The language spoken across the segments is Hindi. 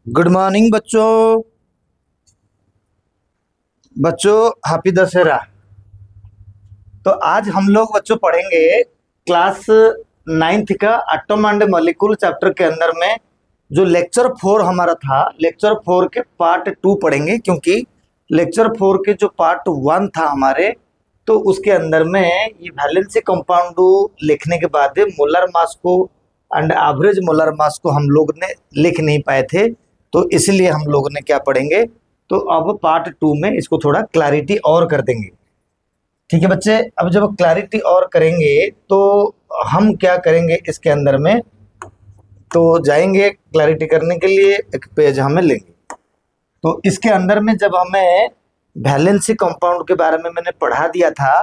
गुड मॉर्निंग बच्चों। बच्चों हैप्पी दशहरा। तो आज हम लोग बच्चों पढ़ेंगे क्लास नाइन्थ का एटम एंड मॉलिक्यूल चैप्टर के अंदर में जो लेक्चर 4 हमारा था, लेक्चर 4 के पार्ट 2 पढ़ेंगे, क्योंकि लेक्चर 4 के जो पार्ट 1 था हमारे, तो उसके अंदर में ये वैलेंसी कंपाउंड लिखने के बाद मोलर मास को एंड एवरेज मोलर मास को हम लोग ने लिख नहीं पाए थे, तो इसलिए हम लोग ने क्या पढ़ेंगे, तो अब पार्ट 2 में इसको थोड़ा क्लैरिटी और कर देंगे। ठीक है बच्चे, अब जब क्लैरिटी और करेंगे तो हम क्या करेंगे इसके अंदर में, तो जाएंगे क्लैरिटी करने के लिए एक पेज हमें लेंगे। तो इसके अंदर में जब हमें वैलेंसी कंपाउंड के बारे में मैंने पढ़ा दिया था,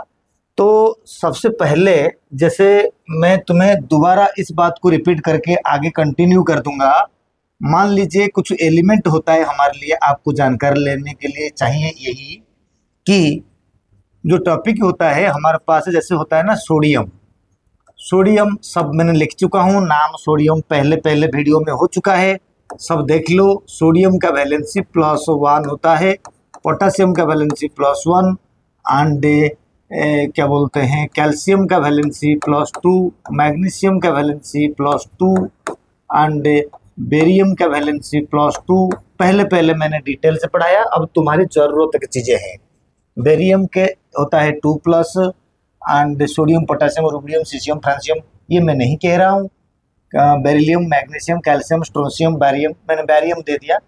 तो सबसे पहले जैसे मैं तुम्हें दोबारा इस बात को रिपीट करके आगे कंटिन्यू कर दूंगा। मान लीजिए कुछ एलिमेंट होता है हमारे लिए, आपको जानकारी लेने के लिए चाहिए यही कि जो टॉपिक होता है हमारे पास, जैसे होता है ना सोडियम। सोडियम सब मैंने लिख चुका हूँ, नाम सोडियम पहले पहले वीडियो में हो चुका है, सब देख लो। सोडियम का वैलेंसी +1 होता है, पोटासियम का वैलेंसी +1 एंड क्या बोलते हैं, कैल्शियम का वैलेंसी +2, मैग्नीशियम का वैलेंसी +2 एंड बेरियम का वैलेंसी +2। पहले पहले मैंने डिटेल से पढ़ाया, अब तुम्हारी जरूरत की चीज़ें हैं। बेरियम के होता है 2+ and sodium, potassium, rubidium, caesium, francium, ये मैं नहीं कह रहा हूँ। बेरिलियम, मैग्नीशियम, कैल्शियम, स्ट्रोंसियम, बैरियम, मैंने बैरियम दे दिया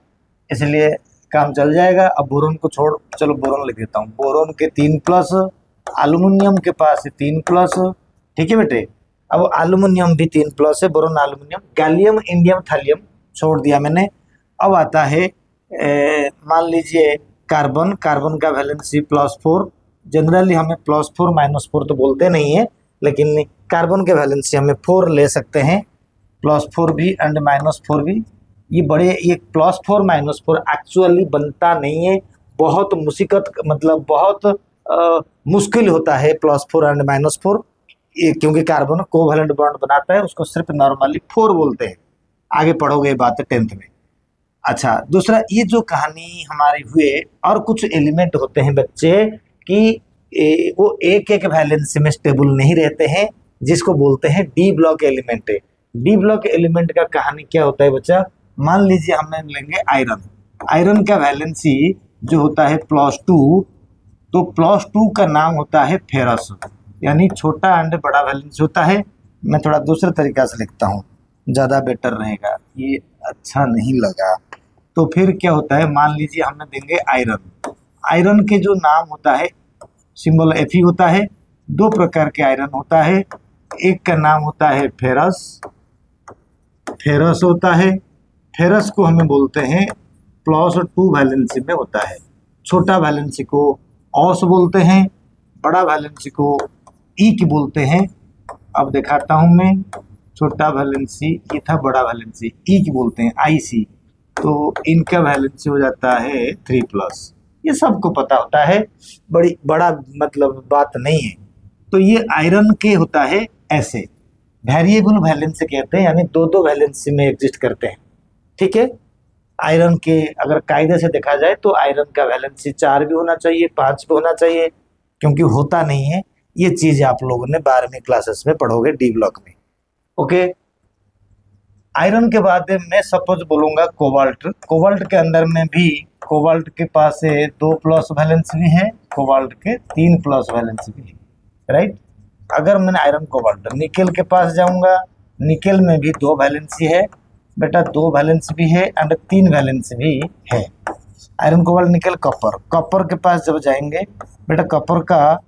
इसलिए काम चल जाएगा। अब बोरोन को छोड़, चलो बोरोन लिख देता हूँ। बोरोन के 3+, एल्युमिनियम के पास 3+, ठीक है बेटे। अब एल्युमिनियम भी 3+ है, boron, aluminium, gallium, indium, thallium छोड़ दिया मैंने। अब आता है मान लीजिए कार्बन। कार्बन का वैलेंसी +4। जनरली हमें +4 -4 तो बोलते नहीं है, लेकिन कार्बन के वैलेंसी हमें 4 ले सकते हैं, +4 भी एंड -4 भी। ये बड़े, ये +4 -4 एक्चुअली बनता नहीं है, बहुत मुसीबत, मतलब बहुत मुश्किल होता है +4 एंड -4, क्योंकि कार्बन कोवैलेंट बॉन्ड बनाता है, उसको सिर्फ नॉर्मली 4 बोलते हैं। आगे पढ़ोगे बात 10th में। अच्छा, दूसरा ये जो कहानी हमारी हुए, और कुछ एलिमेंट होते हैं बच्चे कि वो एक एक वैलेंसी में स्टेबल नहीं रहते हैं, जिसको बोलते हैं D block element. D block element का कहानी क्या होता है बच्चा, मान लीजिए हमें लेंगे आयरन। आयरन का वैलेंसी जो होता है +2, तो +2 का नाम होता है फेरस, यानी छोटा एंड बड़ा वैलेंसी होता है। मैं थोड़ा दूसरे तरीका से लिखता हूँ, ज़्यादा बेटर रहेगा, ये अच्छा नहीं लगा। तो फिर क्या होता है, मान लीजिए हमें देंगे आयरन। आयरन के जो नाम होता है, सिंबल Fe होता है। 2 प्रकार के आयरन होता है, एक का नाम होता है फेरस, फेरस होता है। फेरस को हमें बोलते हैं +2 वैलेंसी में होता है। छोटा वैलेंसी को ऑस बोलते हैं, बड़ा वैलेंसी को ईक बोलते हैं। अब दिखाता हूं मैं, छोटा वैलेंसी ये था, बड़ा वैलेंसी ईक बोलते हैं, IC। तो इनका वैलेंसी हो जाता है 3+। ये सबको पता होता है, बड़ी बड़ा मतलब बात नहीं है। तो ये आयरन के होता है ऐसे, वेरिएबल वैलेंसी कहते हैं, यानी 2-2 वैलेंसी में एग्जिस्ट करते हैं। ठीक है, आयरन के अगर कायदे से देखा जाए तो आयरन का वैलेंसी 4 भी होना चाहिए, 5 भी होना चाहिए, क्योंकि होता नहीं है। ये चीज आप लोगों ने 12वीं क्लासेस में पढ़ोगे डी ब्लॉक में। ओके, आयरन के बाद मैं सपोज बोलूंगा कोबाल्ट। कोबाल्ट के अंदर में भी, कोबाल्ट के पास 2+ वैलेंस भी है, कोबाल्ट के 3+ वैलेंस भी है, राइट। अगर मैंने आयरन कोबाल्ट, निकेल के पास जाऊंगा, निकेल में भी 2 वैलेंसी है बेटा, 2 वैलेंस भी है एंड 3 वैलेंस भी है। Iron cobalt nickel copper, copper के पास जब जाएंगे बेटा, कॉपर का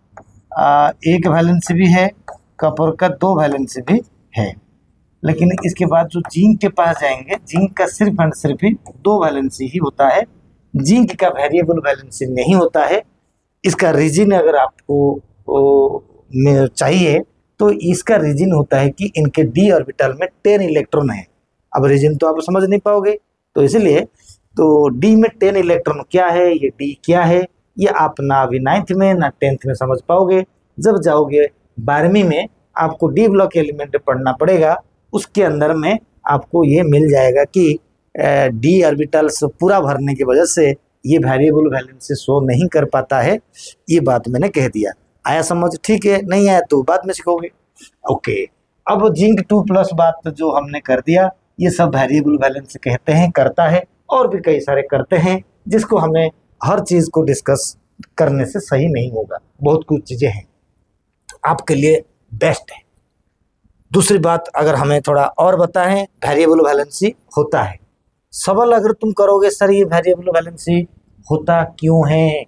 1 वैलेंस भी है, कॉपर का 2 वैलेंस भी है। लेकिन इसके बाद जो जिंक के पास जाएंगे, जिंक का सिर्फ एंड सिर्फ 2 वैलेंसी ही होता है, जिंक का वेरिएबल वैलेंसी नहीं होता है। इसका रीजन अगर आपको चाहिए तो इसका रीजन होता है कि इनके डी ऑर्बिटल में 10 इलेक्ट्रॉन है। अब रीजन तो आप समझ नहीं पाओगे, तो इसलिए तो डी में 10 इलेक्ट्रॉन क्या है, ये डी क्या है, ये आप ना अभी 9th में ना 10th में समझ पाओगे। जब जाओगे 12वीं में, आपको डी ब्लॉक एलिमेंट पढ़ना पड़ेगा, उसके अंदर में आपको ये मिल जाएगा कि डी ऑर्बिटल्स पूरा भरने की वजह से ये वेरिएबल वैलेंसी शो नहीं कर पाता है। ये बात मैंने कह दिया। आया समझ? ठीक है, नहीं आया तो बाद में सीखोगे। ओके, अब जिंक 2+ बात जो हमने कर दिया, ये सब वेरिएबल वैलेंसी कहते हैं, करता है, और भी कई सारे करते हैं, जिसको हमें हर चीज़ को डिस्कस करने से सही नहीं होगा। बहुत कुछ चीज़ें हैं आपके लिए बेस्ट है। दूसरी बात, अगर हमें थोड़ा और बताएं, वेरिएबल वैलेंसी होता है। सवाल अगर तुम करोगे सर ये वेरिएबल वैलेंसी होता क्यों है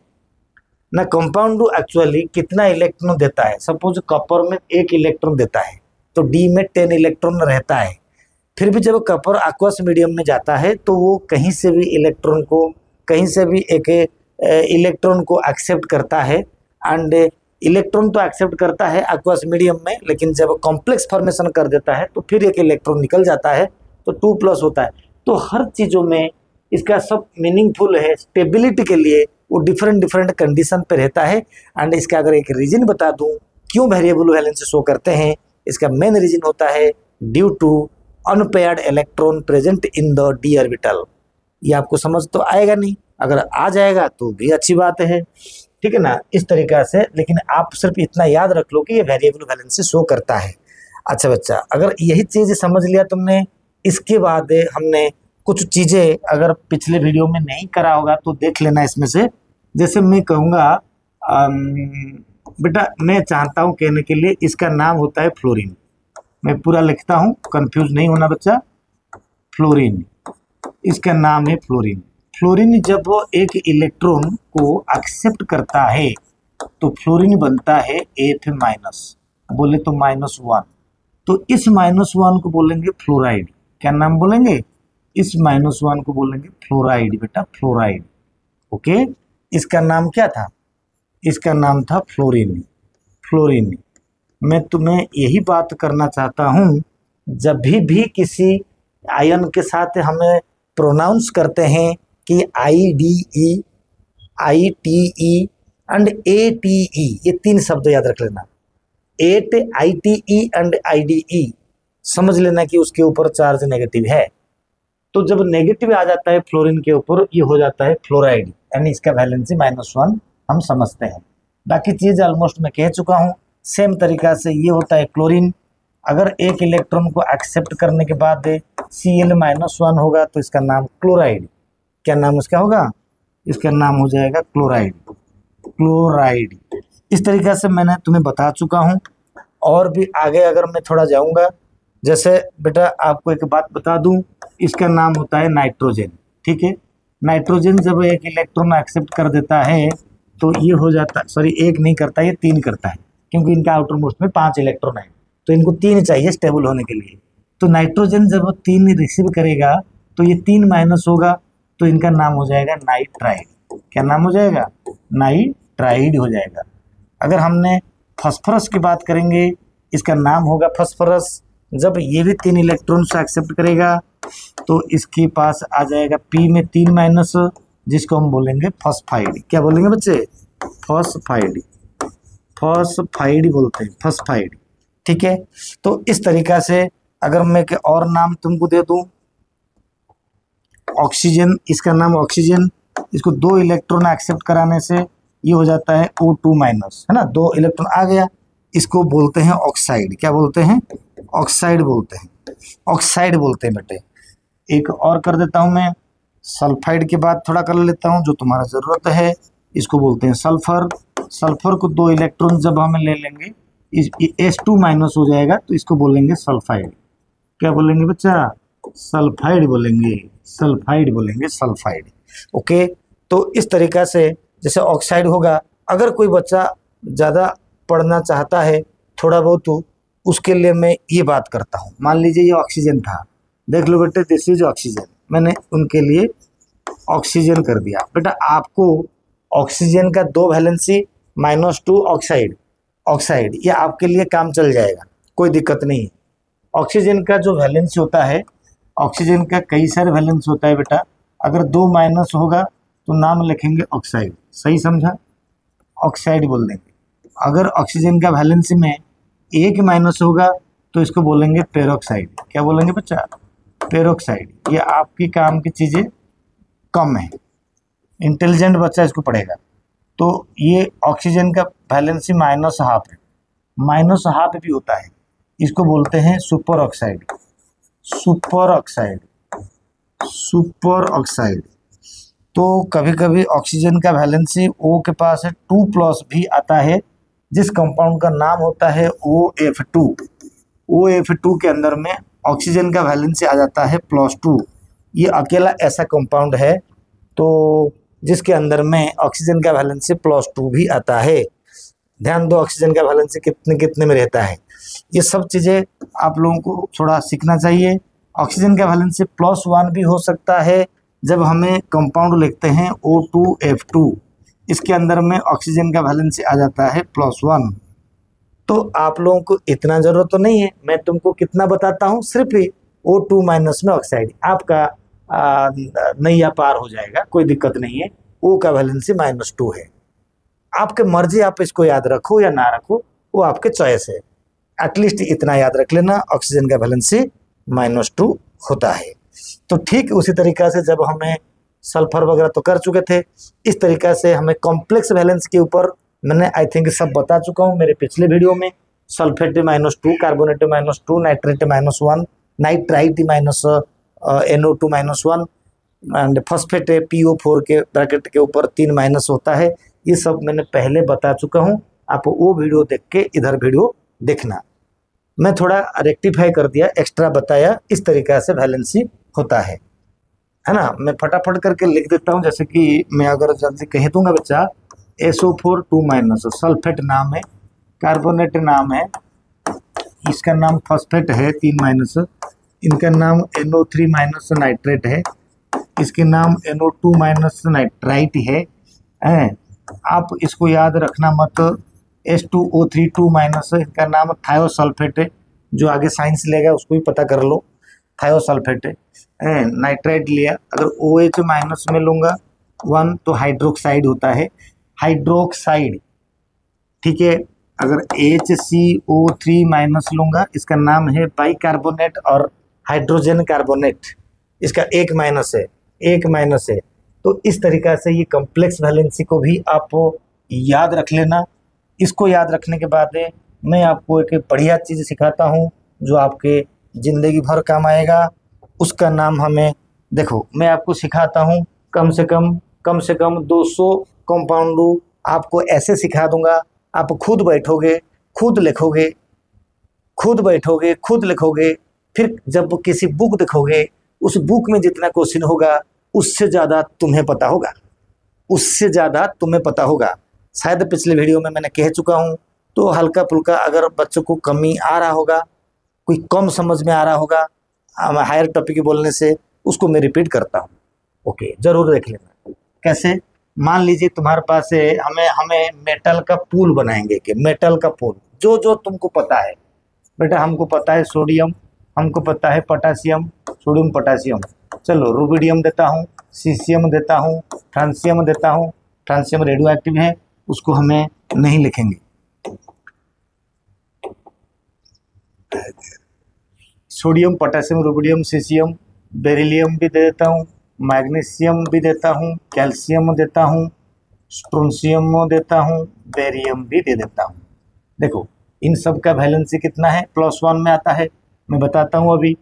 ना, कंपाउंड एक्चुअली कितना इलेक्ट्रॉन देता है। सपोज कॉपर में 1 इलेक्ट्रॉन देता है तो डी में 10 इलेक्ट्रॉन रहता है। फिर भी जब कॉपर एक्वस मीडियम में जाता है तो वो कहीं से भी इलेक्ट्रॉन को, कहीं से भी एक इलेक्ट्रॉन को एक्सेप्ट करता है। एंड इलेक्ट्रॉन तो एक्सेप्ट करता है एक्वस मीडियम में, लेकिन जब कॉम्प्लेक्स फॉर्मेशन कर देता है तो फिर 1 इलेक्ट्रॉन निकल जाता है, तो 2+ होता है। तो हर चीज़ों में इसका सब मीनिंगफुल है। स्टेबिलिटी के लिए वो डिफरेंट कंडीशन पे रहता है। एंड इसका अगर एक रीजन बता दूं क्यों वेरिएबल वैलेंसी शो करते हैं, इसका मेन रीजन होता है due to unpaired electron present in the d orbital. ये आपको समझ तो आएगा नहीं, अगर आ जाएगा तो भी अच्छी बात है, ठीक है ना, इस तरीका से। लेकिन आप सिर्फ इतना याद रख लो कि ये वेरिएबल वैलेंसी शो करता है। अच्छा बच्चा, अगर यही चीज़ समझ लिया तुमने, इसके बाद हमने कुछ चीज़ें अगर पिछले वीडियो में नहीं करा होगा तो देख लेना इसमें से। जैसे मैं कहूँगा बेटा, मैं चाहता हूँ कहने के लिए, इसका नाम होता है फ्लोरीन। मैं पूरा लिखता हूँ, कंफ्यूज नहीं होना बच्चा। फ्लोरीन, इसका नाम है फ्लोरीन। फ्लोरीन जब वो एक इलेक्ट्रॉन को एक्सेप्ट करता है तो फ्लोरीन बनता है F-, बोले तो -1। तो इस -1 को बोलेंगे फ्लोराइड। क्या नाम बोलेंगे? इस -1 को बोलेंगे फ्लोराइड बेटा, फ्लोराइड। ओके, इसका नाम क्या था? इसका नाम था फ्लोरीन। फ्लोरीन, मैं तुम्हें यही बात करना चाहता हूँ, जब भी किसी आयन के साथ हमें प्रोनाउंस करते हैं कि IDE, ITE एंड ATE, ये 3 शब्द याद रख लेना। 8 ITE एंड IDE, समझ लेना कि उसके ऊपर चार्ज नेगेटिव है। तो जब नेगेटिव आ जाता है फ्लोरीन के ऊपर, ये हो जाता है फ्लोराइड, यानी इसका वैलेंसी -1 हम समझते हैं। बाकी चीज़ ऑलमोस्ट मैं कह चुका हूँ। सेम तरीका से ये होता है क्लोरीन। अगर 1 इलेक्ट्रॉन को एक्सेप्ट करने के बाद Cl-1 होगा तो इसका नाम क्लोराइड। क्या नाम उसका होगा? इसका नाम हो जाएगा क्लोराइड। क्लोराइड, इस तरीक़ा से मैंने तुम्हें बता चुका हूँ। और भी आगे अगर मैं थोड़ा जाऊँगा, जैसे बेटा आपको एक बात बता दूँ, इसका नाम होता है नाइट्रोजन। ठीक है, नाइट्रोजन जब 1 इलेक्ट्रॉन एक्सेप्ट कर देता है तो ये हो जाता, सॉरी 1 नहीं करता, ये 3 करता है, क्योंकि इनका आउटर मोस्ट में 5 इलेक्ट्रॉन है, तो इनको 3 चाहिए स्टेबल होने के लिए। तो नाइट्रोजन जब 3 रिसीव करेगा तो ये 3 माइनस होगा, तो इनका नाम हो जाएगा नाइट्राइड। क्या नाम हो जाएगा? नाइट्राइड हो जाएगा। अगर हमने फास्फोरस की बात करेंगे, इसका नाम होगा फास्फोरस। जब ये भी 3 इलेक्ट्रॉन से एक्सेप्ट करेगा तो इसके पास आ जाएगा P में 3 माइनस, जिसको हम बोलेंगे फॉस्फाइड। क्या बोलेंगे बच्चे? फॉस्फाइड। फॉस्फाइड बोलते हैं, फॉस्फाइड। ठीक है, तो इस तरीका से अगर मैं के और नाम तुमको दे दूं, ऑक्सीजन, इसका नाम ऑक्सीजन। इसको 2 इलेक्ट्रॉन एक्सेप्ट कराने से ये हो जाता है O2 माइनस, है ना, 2 इलेक्ट्रॉन आ गया। इसको बोलते हैं ऑक्साइड। क्या बोलते हैं? ऑक्साइड बोलते हैं, ऑक्साइड बोलते हैं बेटे। एक और कर देता हूँ मैं, सल्फाइड के बाद थोड़ा कर लेता हूँ जो तुम्हारा ज़रूरत है। इसको बोलते हैं सल्फर। सल्फर को 2 इलेक्ट्रॉन जब हम ले लेंगे, H2 माइनस हो जाएगा, तो इसको बोलेंगे सल्फाइड। क्या बोलेंगे बच्चा? सल्फाइड बोलेंगे, सल्फाइड बोलेंगे, सल्फाइड। ओके, तो इस तरीका से जैसे ऑक्साइड होगा। अगर कोई बच्चा ज़्यादा पढ़ना चाहता है थोड़ा बहुत, तो उसके लिए मैं ये बात करता हूँ। मान लीजिए ये ऑक्सीजन था, देख लो बेटे, दिस इज ऑक्सीजन। मैंने उनके लिए ऑक्सीजन कर दिया। बेटा आपको ऑक्सीजन का 2 वैलेंसी -2 ऑक्साइड, ऑक्साइड, ये आपके लिए काम चल जाएगा, कोई दिक्कत नहीं है। ऑक्सीजन का जो वैलेंसी होता है, ऑक्सीजन का कई सारे वैलेंस होता है बेटा। अगर 2 माइनस होगा तो नाम लिखेंगे ऑक्साइड। सही समझा? ऑक्साइड बोल देंगे। अगर ऑक्सीजन का वैलेंसी में 1 माइनस होगा तो इसको बोलेंगे पेरोक्साइड। क्या बोलेंगे बच्चा? पेरोक्साइड, ये आपकी काम की चीज़ें कम है, इंटेलिजेंट बच्चा इसको पढ़ेगा। तो ये ऑक्सीजन का वैलेंसी -12 है, -12 भी होता है, इसको बोलते हैं super oxide. Super oxide, super oxide. तो कभी कभी ऑक्सीजन का वैलेंसी O के पास है 2+ भी आता है, जिस कंपाउंड का नाम होता है OF2। OF2 के अंदर में ऑक्सीजन का वैलेंसी आ जाता है +2। ये अकेला ऐसा कंपाउंड है तो जिसके अंदर में ऑक्सीजन का वैलेंसी +2 भी आता है। ध्यान दो ऑक्सीजन का वैलेंसी कितने कितने में रहता है, ये सब चीज़ें आप लोगों को थोड़ा सीखना चाहिए। ऑक्सीजन का वैलेंसी +1 भी हो सकता है जब हमें कंपाउंड लिखते हैं O2F2, इसके अंदर में ऑक्सीजन का वैलेंसी आ जाता है +1। तो आप लोगों को इतना ज़रूरत तो नहीं है, मैं तुमको कितना बताता हूँ, सिर्फ ही O2- में ऑक्साइड, आपका नैया पार हो जाएगा, कोई दिक्कत नहीं है। O का वैलेंसी -2 है, आपके मर्जी, आप इसको याद रखो या ना रखो, वो आपके चॉइस है। एटलीस्ट इतना याद रख लेना, ऑक्सीजन का वैलेंसी -2 होता है। तो ठीक उसी तरीक़ा से जब हमें सल्फर वगैरह तो कर चुके थे, इस तरीक़ा से हमें कॉम्प्लेक्स वैलेंस के ऊपर मैंने आई थिंक सब बता चुका हूँ मेरे पिछले वीडियो में। Sulphate -2, carbonate -2, nitrate -1, nitrite NO2 -1 and phosphate PO4 के ब्रैकेट के ऊपर 3 माइनस होता है। ये सब मैंने पहले बता चुका हूँ, आप वो वीडियो देख के इधर वीडियो देखना। मैं थोड़ा रेक्टिफाई कर दिया, एक्स्ट्रा बताया, इस तरीक़ा से वैलेंसी होता है ना। मैं फटाफट करके लिख देता हूँ, जैसे कि मैं अगर जल्दी कह दूंगा बच्चा, SO4 2- सल्फेट नाम है, कार्बोनेट नाम है, इसका नाम फॉस्फेट है 3-, इनका नाम NO3- नाइट्रेट है, इसके नाम NO2- नाइट्राइट है। आप इसको याद रखना मत, H2O3 2-, इनका नाम थायोसल्फेट है, जो आगे साइंस लेगा उसको भी पता कर लो, थायोसल्फेट है। नाइट्राइट लिया, अगर OH- में लूँगा 1 तो हाइड्रोक्साइड होता है, हाइड्रोक्साइड, ठीक है। अगर HCO3- लूँगा, इसका नाम है बाइकार्बोनेट और हाइड्रोजन कार्बोनेट, इसका 1- है, 1- है। तो इस तरीक़ा से ये कॉम्प्लेक्स वैलेंसी को भी आप याद रख लेना। इसको याद रखने के बाद मैं आपको एक बढ़िया चीज़ सिखाता हूँ जो आपके ज़िंदगी भर काम आएगा। उसका नाम हमें देखो, मैं आपको सिखाता हूँ, कम से कम 200 कंपाउंड आपको ऐसे सिखा दूंगा, आप खुद बैठोगे, खुद लिखोगे, खुद बैठोगे, खुद लिखोगे, फिर जब किसी बुक देखोगे, उस बुक में जितना क्वेश्चन होगा उससे ज़्यादा तुम्हें पता होगा, उससे ज़्यादा तुम्हें पता होगा। शायद पिछले वीडियो में मैंने कह चुका हूँ, तो हल्का फुल्का अगर बच्चों को कमी आ रहा होगा, कोई कम समझ में आ रहा होगा हायर टॉपिक बोलने से, उसको मैं रिपीट करता हूँ। ओके, ज़रूर देख लेना। कैसे, मान लीजिए तुम्हारे पास है, हमें मेटल का पूल बनाएंगे, कि मेटल का पूल जो जो तुमको पता है बेटा, हमको पता है सोडियम, हमको पता है पोटासियम, सोडियम पोटासियम, चलो रुबिडियम देता हूँ, सीसियम देता हूँ, फ्रांसियम देता हूँ। फ्रांसियम रेडियो एक्टिव है, उसको हमें नहीं लिखेंगे। Sodium, potassium, rubidium, caesium, beryllium भी दे देता हूँ, मैग्नीशियम भी देता हूँ, कैल्शियम देता हूँ, स्ट्रोंशियम देता हूँ, बेरियम भी दे देता हूँ। देखो इन सब का वैलेंसी कितना है, +1 में आता है, मैं बताता हूँ अभी।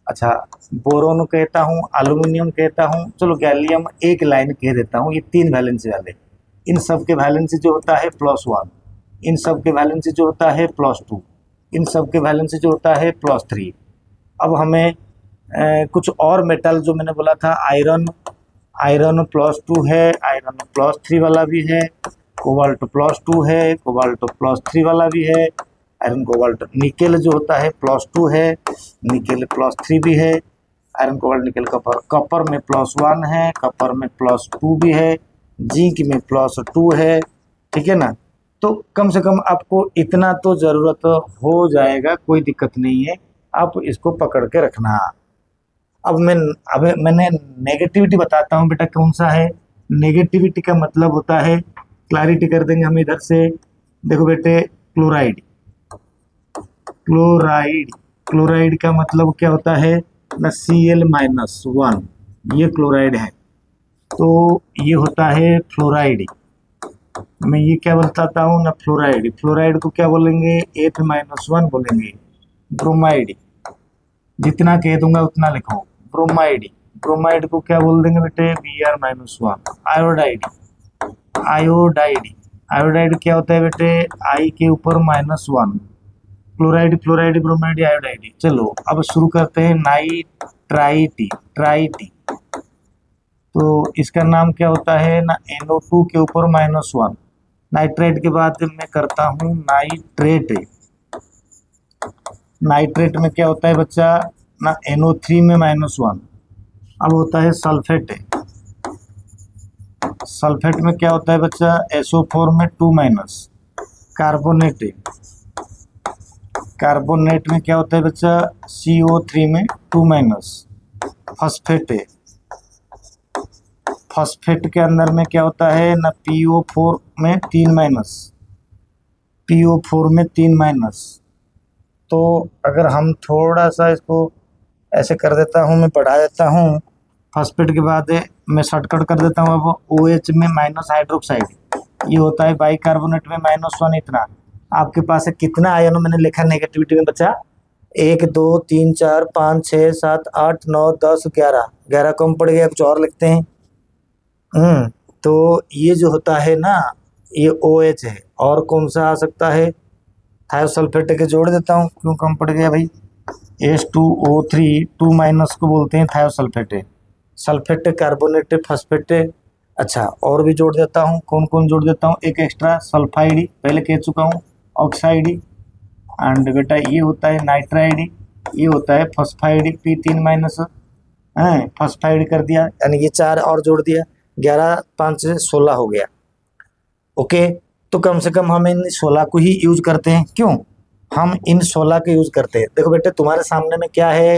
अच्छा, बोरोन कहता हूँ, एल्यूमिनियम कहता हूँ, चलो गैलियम एक लाइन कह देता हूँ, ये 3 वैलेंसी वाले। इन सब के वैलेंसी जो होता है +1, इन सब के वैलेंसी जो होता है +2, इन सब के वैलेंसी जो होता है +3। अब हमें कुछ और मेटल जो मैंने बोला था, आयरन +2 है, आयरन +3 वाला भी है, कोबाल्ट +2 है, कोबाल्ट +3 वाला भी है, आयरन कोबाल्ट निकेल जो होता है +2 है, निकेल +3 भी है, iron cobalt nickel Kapoor, Kapoor में +1 है, कपर में +2 भी है, जिंक में +2 है, ठीक है ना। तो कम से कम आपको इतना तो ज़रूरत हो जाएगा, कोई दिक्कत नहीं है, आप इसको पकड़ के रखना। अब मैंने नेगेटिविटी बताता हूँ बेटा, कौन सा है। नेगेटिविटी का मतलब होता है, क्लैरिटी कर देंगे हम इधर से, देखो बेटे, क्लोराइड। क्लोराइड का मतलब क्या होता है, ना Cl-1, ये क्लोराइड है, तो ये होता है फ्लोराइड। मैं ये क्या बताता हूँ ना, फ्लोराइड। फ्लोराइड को क्या बोलेंगे, F-1 बोलेंगे। ब्रोमाइड, जितना कह दूंगा उतना लिखो। ब्रोमाइड, ब्रोमाइड को क्या बोल देंगे बेटे, Br-1। आयोडाइड, आयोडाइड, आयोडाइड क्या होता है बेटे, I के ऊपर -1। Chloride, fluoride, bromide, iodide. चलो अब शुरू करते हैं। नाइट्राइटी, ट्राइटी, तो इसका नाम क्या होता है ना, NO2 के ऊपर -1। नाइट्रेट के बाद मैं करता हूँ नाइट्रेट। नाइट्रेट में क्या होता है बच्चा ना, NO3 में -1। अब होता है सल्फेट। सल्फेट में क्या होता है बच्चा, SO4 में 2-। कार्बोनेट, कार्बोनेट में क्या होता है बच्चा, CO3 में 2-। फॉस्फेट, फॉस्फेट के अंदर में क्या होता है ना, PO4 में 3-। PO4 में 3-। तो अगर हम थोड़ा सा इसको ऐसे कर देता हूँ, मैं बढ़ा देता हूँ। फॉस्फेट के बाद मैं शॉर्टकट कर देता हूँ। अब OH में माइनस हाइड्रोक्साइड, ये होता है बाइकार्बोनेट में -1। इतना आपके पास है। कितना आयन मैंने लिखा नेगेटिविटी में बच्चा, 1 2 3 4 5 6 7 8 9 10 11। 11 कम पड़ गया, कुछ और लिखते हैं। तो ये जो होता है ना, ये OH है। और कौन सा आ सकता है, थायोसल्फेट के जोड़ देता हूँ, क्यों कम पड़ गया भाई, H2O3, 2- को बोलते हैं थायोसल्फेट। Sulphate, carbonate, phosphate. अच्छा और भी जोड़ देता हूँ, कौन कौन जोड़ देता हूँ, एक एक्स्ट्रा सल्फाइड, पहले कह चुका हूँ, ऑक्साइड। एंड बेटा ये होता है नाइट्राइड, ये होता है फॉस्फाइड, P3- है, फॉस्फाइड कर दिया, यानी ये 4 और जोड़ दिया, 11 5 से 16 हो गया। ओके, तो कम से कम हम इन 16 को ही यूज करते हैं। क्यों हम इन 16 के यूज करते हैं, देखो बेटे तुम्हारे सामने में क्या है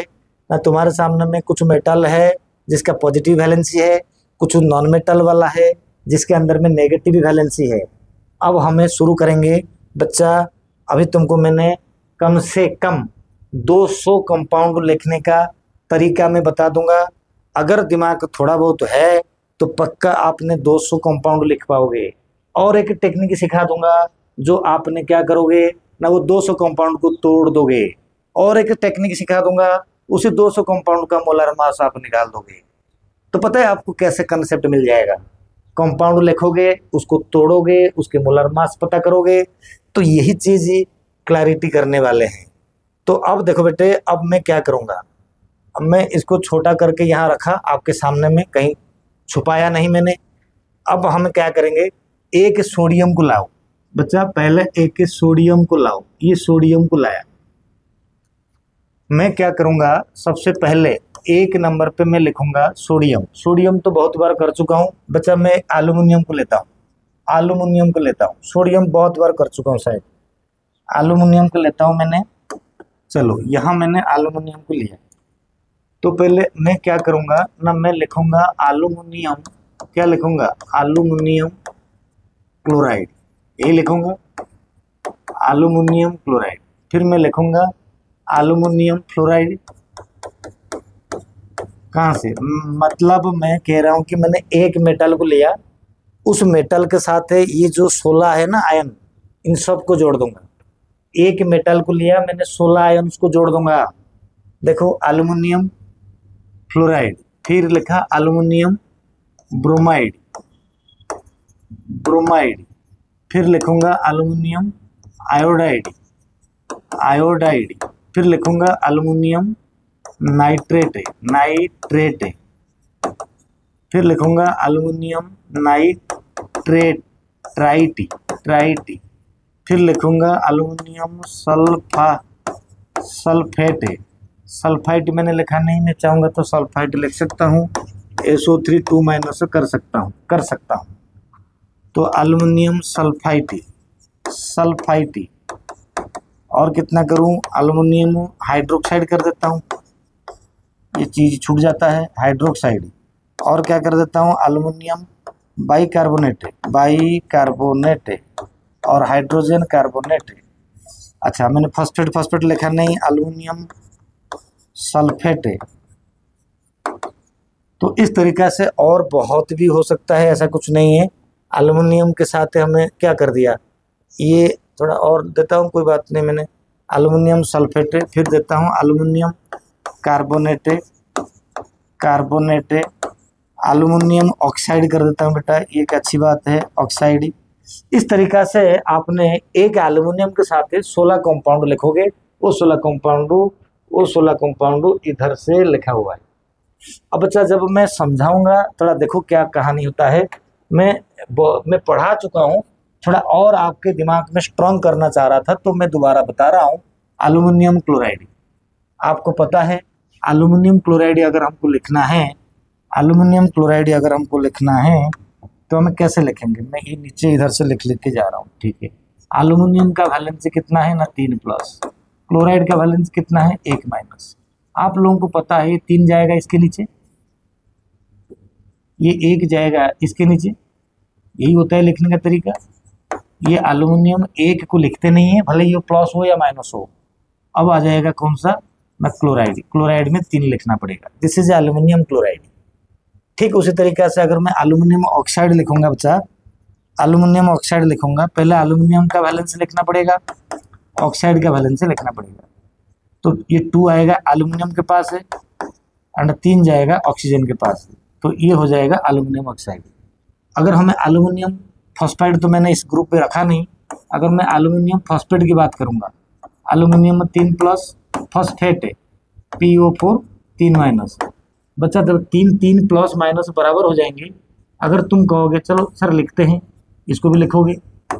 ना, तुम्हारे सामने में कुछ मेटल है जिसका पॉजिटिव वैलेंसी है, कुछ नॉन मेटल वाला है जिसके अंदर में नेगेटिव वैलेंसी है। अब हमें शुरू करेंगे बच्चा। अभी तुमको मैंने कम से कम 200 कंपाउंड लिखने का तरीका मैं बता दूंगा। अगर दिमाग थोड़ा बहुत है तो पक्का आपने 200 कंपाउंड लिख पाओगे। और एक टेक्निक सिखा दूंगा, जो आपने क्या करोगे ना, वो 200 कंपाउंड को तोड़ दोगे। और एक टेक्निक सिखा दूंगा, उसी 200 कंपाउंड का मोलर मास आप निकाल दोगे। तो पता है आपको कैसे कंसेप्ट मिल जाएगा। कंपाउंड लिखोगे, उसको तोड़ोगे, उसके मोलर मास पता करोगे, तो यही चीज ही क्लैरिटी करने वाले हैं। तो अब देखो बेटे, अब मैं क्या करूंगा, अब मैं इसको छोटा करके यहाँ रखा आपके सामने में, कहीं छुपाया नहीं मैंने। अब हम क्या करेंगे, एक सोडियम को लाओ बच्चा, पहले एक सोडियम को लाओ। ये सोडियम को लाया, मैं क्या करूंगा, सबसे पहले 1 नंबर पे मैं लिखूंगा सोडियम। सोडियम तो बहुत बार कर चुका हूं बच्चा, मैं एल्यूमिनियम को लेता हूँ। एल्यूमिनियम को लेता हूँ, सोडियम बहुत बार कर चुका हूँ शायद। एल्यूमिनियम को लेता हूँ मैंने। चलो यहाँ मैंने एल्यूमिनियम को लिया, तो पहले मैं क्या करूंगा ना, मैं लिखूंगा एल्यूमिनियम, क्या लिखूंगा, एल्यूमिनियम क्लोराइड, ये लिखूंगा एल्यूमिनियम क्लोराइड। फिर मैं लिखूंगा एल्यूमिनियम फ्लोराइड। कहाँ से, मतलब मैं कह रहा हूँ कि मैंने एक मेटल को लिया, उस मेटल के साथ ये जो 16 है ना आयन, इन सब को जोड़ दूंगा। एक मेटल को लिया मैंने, 16 आयन उसको जोड़ दूंगा। देखो एल्यूमिनियम फ्लोराइड, फिर लिखा एल्यूमिनियम ब्रोमाइड, ब्रोमाइड, फिर लिखूंगा एल्यूमिनियम आयोडाइड, आयोडाइड, फिर लिखूंगा एल्यूमिनियम नाइट्रेट, नाइट्रेट, फिर लिखूंगा एल्यूमिनियम नाइट्रेट, ट्राइटी, ट्राइटी, फिर लिखूंगा एल्यूमिनियम सल्फेट, सल्फाइट मैंने लिखा नहीं, मैं चाहूंगा तो सल्फाइट लिख सकता हूँ, SO3 2- कर सकता हूँ। तो एल्यूमिनियम सल्फाइटी, सल्फाइटी, और कितना करूं, एल्यूमिनियम हाइड्रोक्साइड कर देता हूं, ये चीज छूट जाता है, हाइड्रोक्साइड। और क्या कर देता हूं, एल्यूमिनियम बाइकार्बोनेट, बाइकार्बोनेट, और हाइड्रोजन कार्बोनेट। अच्छा मैंने फॉस्फेट लिखा नहीं, एल्यूमिनियम सल्फेट, तो इस तरीक़ा से और बहुत भी हो सकता है, ऐसा कुछ नहीं है। एल्युमिनियम के साथ हमें क्या कर दिया, ये थोड़ा और देता हूँ, कोई बात नहीं। मैंने एल्युमिनियम सल्फेट फिर देता हूँ, एल्युमिनियम कार्बोनेट, एल्युमिनियम ऑक्साइड कर देता हूँ बेटा, ये एक अच्छी बात है, ऑक्साइड। इस तरीक़ा से आपने एक एल्युमिनियम के साथ 16 कंपाउंड लिखोगे, वो 16 कंपाउंड इधर से लिखा हुआ है। अब बच्चा जब मैं समझाऊंगा थोड़ा देखो क्या कहानी होता है। मैं पढ़ा चुका हूँ, थोड़ा और आपके दिमाग में स्ट्रॉन्ग करना चाह रहा था, तो मैं दोबारा बता रहा हूँ। एल्युमिनियम क्लोराइड, आपको पता है एल्युमिनियम क्लोराइड अगर हमको लिखना है, एल्युमिनियम क्लोराइड अगर हमको लिखना है तो हमें कैसे लिखेंगे। मैं ये नीचे इधर से लिख के जा रहा हूँ, ठीक है। एल्युमिनियम का वैलेंसी कितना है ना, 3+। क्लोराइड का वैलेंसी कितना है, 1-। आप लोगों को पता है ये 3 जाएगा इसके नीचे, ये 1 जाएगा इसके नीचे, यही होता है लिखने का तरीका। ये एल्युमिनियम 1 को लिखते नहीं है, भले ये प्लस हो या माइनस हो। अब आ जाएगा कौन सा ना, क्लोराइड। क्लोराइड में 3 लिखना पड़ेगा, दिस इज एल्युमिनियम क्लोराइड। ठीक उसी तरीके से अगर मैं एल्युमिनियम ऑक्साइड लिखूंगा बच्चा, एल्युमिनियम ऑक्साइड लिखूंगा, पहले एल्युमिनियम का वैलेंस लिखना पड़ेगा, ऑक्साइड का वैलेंस लिखना पड़ेगा। तो ये 2 आएगा एल्युमिनियम के पास है, एंड 3 जाएगा ऑक्सीजन के पास है, तो ये हो जाएगा एल्युमिनियम ऑक्साइड। अगर हमें एल्युमिनियम फॉस्फाइड, तो मैंने इस ग्रुप पे रखा नहीं, अगर मैं एल्युमिनियम फॉस्फेट की बात करूंगा, एल्युमिनियम में 3+ फॉस्फेट है, PO4 3- बच्चा, जब 3 प्लस माइनस बराबर हो जाएंगे, अगर तुम कहोगे चलो सर लिखते हैं, इसको भी लिखोगे,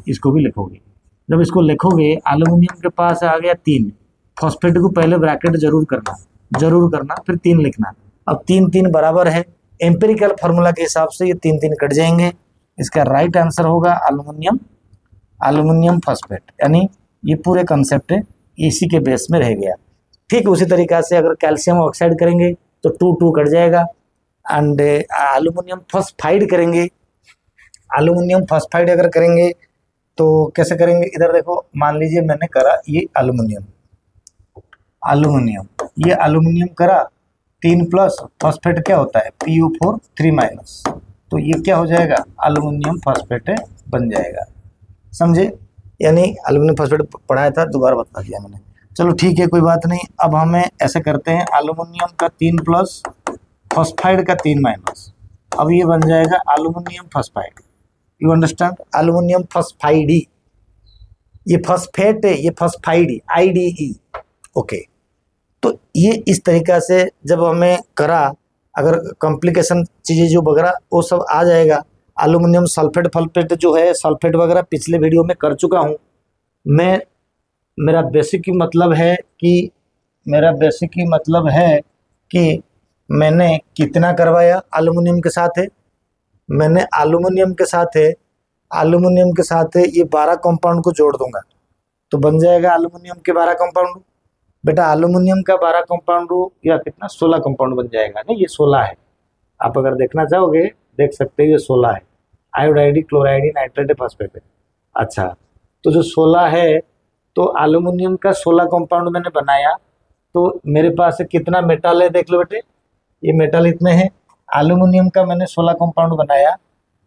इसको भी लिखोगे। जब इसको लिखोगे, एल्युमिनियम के पास आ गया 3, फॉस्फेट को पहले ब्रैकेट जरूर करना, फिर 3 लिखना। अब 3 बराबर है, एम्पिरिकल फार्मूला के हिसाब से ये 3 कट जाएंगे। इसका राइट आंसर होगा एल्युमिनियम फॉस्फेट, यानी ये पूरे कंसेप्ट है इसी के बेस में रह गया। ठीक उसी तरीक़ा से अगर कैल्शियम ऑक्साइड करेंगे तो 2 कट जाएगा, एंड एल्युमिनियम फॉस्फाइड करेंगे, एल्युमिनियम फॉस्फाइड अगर करेंगे तो कैसे करेंगे, इधर देखो, मान लीजिए मैंने करा ये एल्युमिनियम, ये एल्युमिनियम करा 3+, फॉस्फेट क्या होता है, PO4 3-, तो ये क्या हो जाएगा, एल्युमिनियम फॉस्फेट बन जाएगा। समझे, यानी एल्युमिनियम फॉस्फेट पढ़ाया था, दोबारा बता दिया मैंने। चलो ठीक है, कोई बात नहीं। अब हमें ऐसे करते हैं, एल्युमिनियम का 3+, फॉस्फाइड का 3-, अब ये बन जाएगा aluminium phosphide. You understand, aluminium phosphide, ये फॉस्फेट है, ये फॉस्फाइड IDE, ओके। तो ये इस तरीक़ा से जब हमें करा, अगर कॉम्प्लिकेशन चीज़ें जो वगैरह वो सब आ जाएगा। एल्युमिनियम सल्फेट फल्फेट जो है, सल्फेट वगैरह पिछले वीडियो में कर चुका हूँ मैं। मेरा बेसिक ही मतलब कि मैंने कितना करवाया एल्युमिनियम के साथ है, मैंने एल्युमिनियम के साथ ये 12 कंपाउंड को जोड़ दूंगा तो बन जाएगा एल्युमिनियम के 12 कंपाउंड। बेटा एल्युमिनियम का 12 कंपाउंड या कितना, 16 कंपाउंड बन जाएगा ना, ये 16 है। आप अगर देखना चाहोगे देख सकते हो, ये 16 है, आयोडाइड, क्लोराइड, नाइट्रेट, फॉस्फेट। अच्छा, तो जो 16 है, तो एल्युमिनियम का 16 कंपाउंड मैंने बनाया, तो मेरे पास कितना मेटल है देख लो बेटे, ये मेटल इतने हैं। एल्युमिनियम का मैंने 16 कंपाउंड बनाया,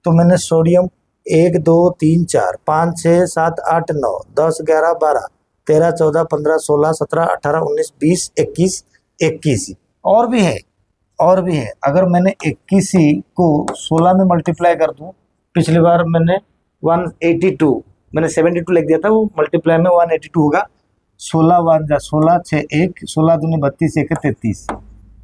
तो मैंने सोडियम 1 2 3 4 5 6 7 8 9 10 11 12 13 14 15 16 17 18 19 20 21 और भी है। अगर मैंने 21 को 16 में मल्टीप्लाई कर दूं, पिछली बार मैंने 182, मैंने 72 लिख दिया था, वो मल्टीप्लाई में 182 होगा। 16 1 जा 16 6 1 16 दूनी 32 1 33,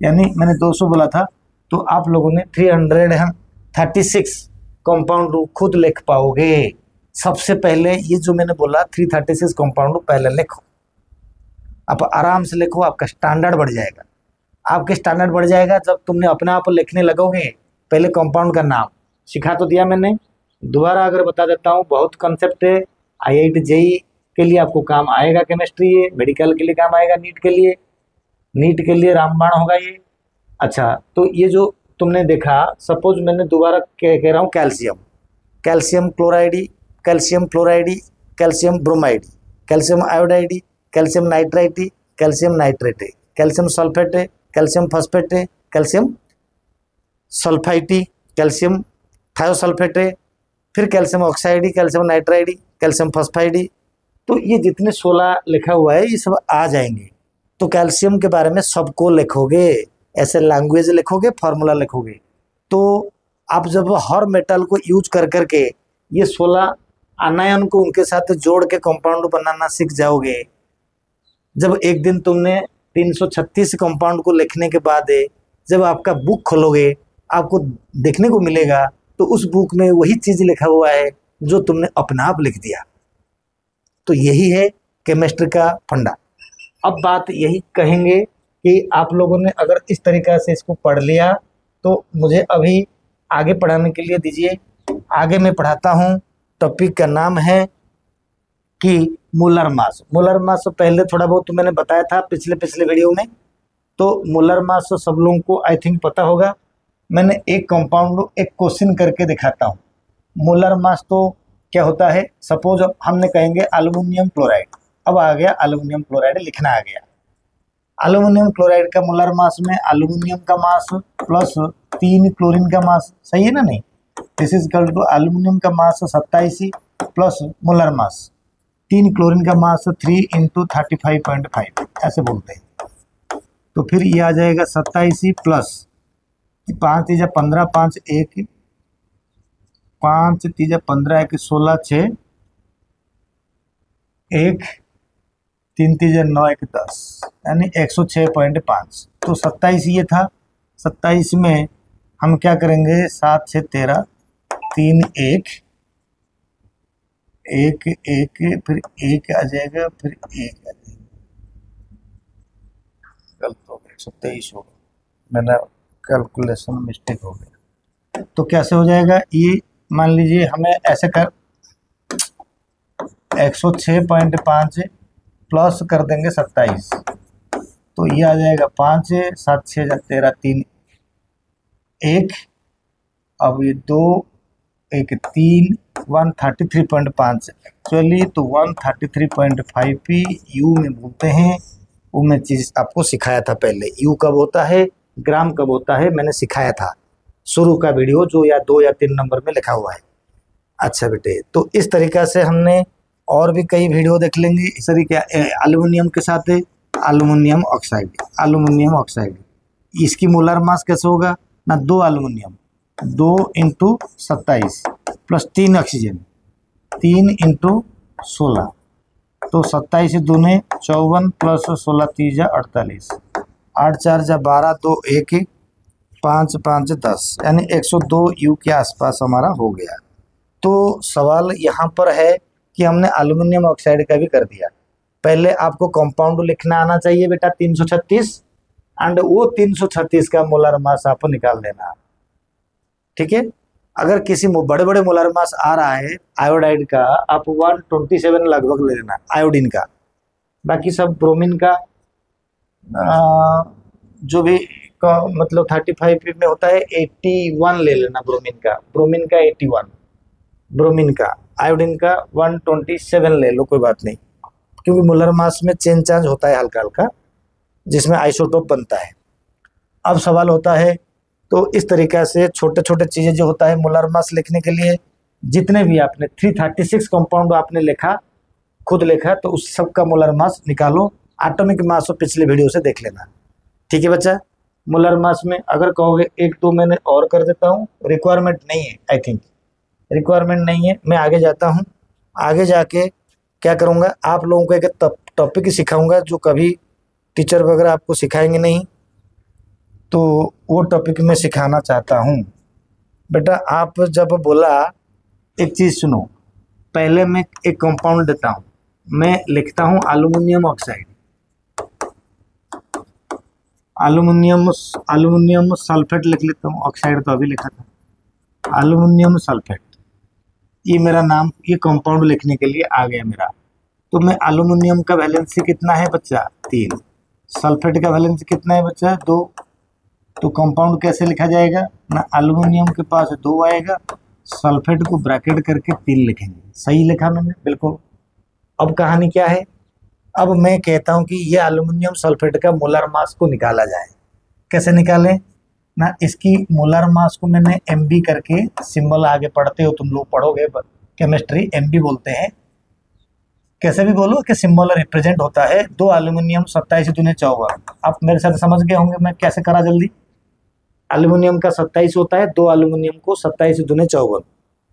यानी मैंने 200 बोला था, तो आप लोगों ने 336 कंपाउंड खुद लिख पाओगे। सबसे पहले ये जो मैंने बोला 336 कंपाउंड पहले लिखो, आप आराम से लिखो, आपका स्टैंडर्ड बढ़ जाएगा। जब तुमने अपने आप लिखने लगोगे। पहले कंपाउंड का नाम सिखा तो दिया मैंने, दोबारा अगर बता देता हूँ, बहुत कंसेप्ट है, IIT JEE के लिए आपको काम आएगा, केमिस्ट्री है, मेडिकल के लिए काम आएगा, नीट के लिए रामबाण होगा ये। अच्छा, तो ये जो तुमने देखा, सपोज मैंने दोबारा कह रहा हूँ, calcium chloride, calcium fluoride, calcium bromide, calcium iodide, calcium nitrite, calcium nitrate, calcium sulphate, calcium phosphate, calcium sulphite, calcium thiosulphate है, फिर calcium oxide, calcium nitride, calcium phosphide. तो ये जितने 16 लिखा हुआ है ये सब आ जाएंगे। तो कैल्शियम के बारे में सबको लिखोगे, ऐसे लैंग्वेज लिखोगे, फार्मूला लिखोगे। तो आप जब हर मेटल को यूज कर करके ये 16 आनायन को उनके साथ जोड़ के कंपाउंड बनाना सीख जाओगे, जब एक दिन तुमने 336 कंपाउंड को लिखने के बाद जब आपका बुक खोलोगे आपको देखने को मिलेगा तो उस बुक में वही चीज लिखा हुआ है जो तुमने अपना आप लिख दिया। तो यही है केमिस्ट्री का फंडा। अब बात यही कहेंगे कि आप लोगों ने अगर इस तरीक़ा से इसको पढ़ लिया तो मुझे अभी आगे पढ़ाने के लिए दीजिए। आगे मैं पढ़ाता हूँ। टॉपिक का नाम है कि मूलर मास। मूलर मास पहले थोड़ा बहुत तो मैंने बताया था पिछले वीडियो में। तो मूलर मास सब लोगों को आई थिंक पता होगा। मैंने एक कंपाउंड एक क्वेश्चन करके दिखाता हूँ। मूलर मास तो क्या होता है, सपोज हमने कहेंगे एल्युमिनियम क्लोराइड। अब आ गया एल्युमिनियम क्लोराइड लिखना आ गया। एल्युमिनियम क्लोराइड का मूलर मास में एल्युमिनियम का मास प्लस 3 क्लोरीन का मास, सही है ना? नहीं, this is equal to aluminium का mass 27 plus molar mass 3 chlorine का मास 3 × 35.5 ऐसे बोलते हैं। तो फिर ये आ जाएगा 27 प्लस 5 × 15 5 1 5 × 15 1 16 6 1 3 × 9 1 10 यानी 106.5। तो 27 ये था। 27 में हम क्या करेंगे, 7 6 13 3 1 1 1 फिर 1 आ जाएगा, फिर 1 आ जाएगा। गलत हो गया, 27 हो गया, मैंने कैलकुलेशन मिस्टेक हो गया। तो कैसे हो जाएगा ये, मान लीजिए हमें ऐसे कर 106.5 प्लस कर देंगे 27, तो ये आ जाएगा 5 7 6 13 3 1, अब ये 2 1 3 133.5 एक्चुअली तो 133.5 भी यू में बोलते हैं। वो मैं चीज़ आपको सिखाया था पहले, यू कब होता है, ग्राम कब होता है, मैंने सिखाया था शुरू का वीडियो जो या 2 या 3 नंबर में लिखा हुआ है। अच्छा बेटे, तो इस तरीक़ा से हमने और भी कई वीडियो देख लेंगे इस तरीके। एल्युमिनियम के साथ एल्युमिनियम ऑक्साइड, एल्युमिनियम ऑक्साइड, इसकी मोलर मास कैसे होगा ना, 2 एल्युमिनियम 2 × 27 प्लस 3 ऑक्सीजन 3 × 16, तो 27 दूने 54 प्लस 16 3 48 8 4 12 2 1 5 5 10 यानी 102 यू के आसपास हमारा हो गया। तो सवाल यहाँ पर है कि हमने एल्युमिनियम ऑक्साइड का भी कर दिया। पहले आपको कंपाउंड लिखना आना चाहिए बेटा 336, एंड वो 336 का मोलर मास आपको निकाल देना, ठीक है। अगर किसी बड़े बड़े मोलर मास आ रहा है आयोडाइड का, आप 127 लगभग ले लेना आयोडीन का। बाकी सब ब्रोमीन का जो भी मतलब 35 में होता है 81 ले लेना ब्रोमीन का, ब्रोमीन का 81, ब्रोमीन का, आयोडीन का 127 ले लो, कोई बात नहीं, क्योंकि मोलर मास में चेंज चांज होता है हल्का हल्का जिसमें आइसोटोप बनता है। अब सवाल होता है, तो इस तरीक़ा से छोटे छोटे चीज़ें जो होता है मोलर मास लिखने के लिए, जितने भी आपने 336 कंपाउंड आपने लिखा, खुद लिखा, तो उस सब का मोलर मास निकालो। एटॉमिक मास पिछले वीडियो से देख लेना, ठीक है बच्चा। मोलर मास में अगर कहोगे 1-2 मैंने और कर देता हूँ, रिक्वायरमेंट नहीं है, आई थिंक रिक्वायरमेंट नहीं है। मैं आगे जाता हूँ, आगे जाके क्या करूँगा, आप लोगों को एक टॉपिक सिखाऊंगा जो कभी टीचर वगैरह आपको सिखाएंगे नहीं, तो वो टॉपिक मैं सिखाना चाहता हूँ। बेटा आप जब बोला, एक चीज़ सुनो, पहले मैं एक कंपाउंड देता हूँ, मैं लिखता हूँ एल्युमिनियम ऑक्साइड, एल्युमिनियम सल्फेट लिख लेता हूँ, ऑक्साइड तो अभी लिखा था, एल्युमिनियम सल्फेट, ये मेरा नाम, ये कंपाउंड लिखने के लिए आ गया मेरा। तो मैं एल्युमिनियम का वैलेंसी कितना है बच्चा 3, सल्फेट का वैलेंसी कितना है बच्चा 2, तो कंपाउंड कैसे लिखा जाएगा ना, एल्युमिनियम के पास 2 आएगा, सल्फेट को ब्रैकेट करके 3 लिखेंगे। सही लिखा मैंने, बिल्कुल। अब कहानी क्या है, अब मैं कहता हूं कि ये एल्युमिनियम सल्फेट का मोलर मास को निकाला जाए। कैसे निकालें, ना, इसकी मोलर मास को मैंने MB करके, सिंबल आगे पढ़ते हो तुम लोग, पढ़ोगे केमिस्ट्री, MB बोलते हैं। कैसे भी बोलो कि सिंबल रिप्रेजेंट होता है 2 एल्यूमिनियम 27 दूनी 54। आप मेरे साथ समझ गए होंगे मैं कैसे करा जल्दी। एल्यूमिनियम का 27 होता है, 2 एल्यूमिनियम को 27 दूनी 54।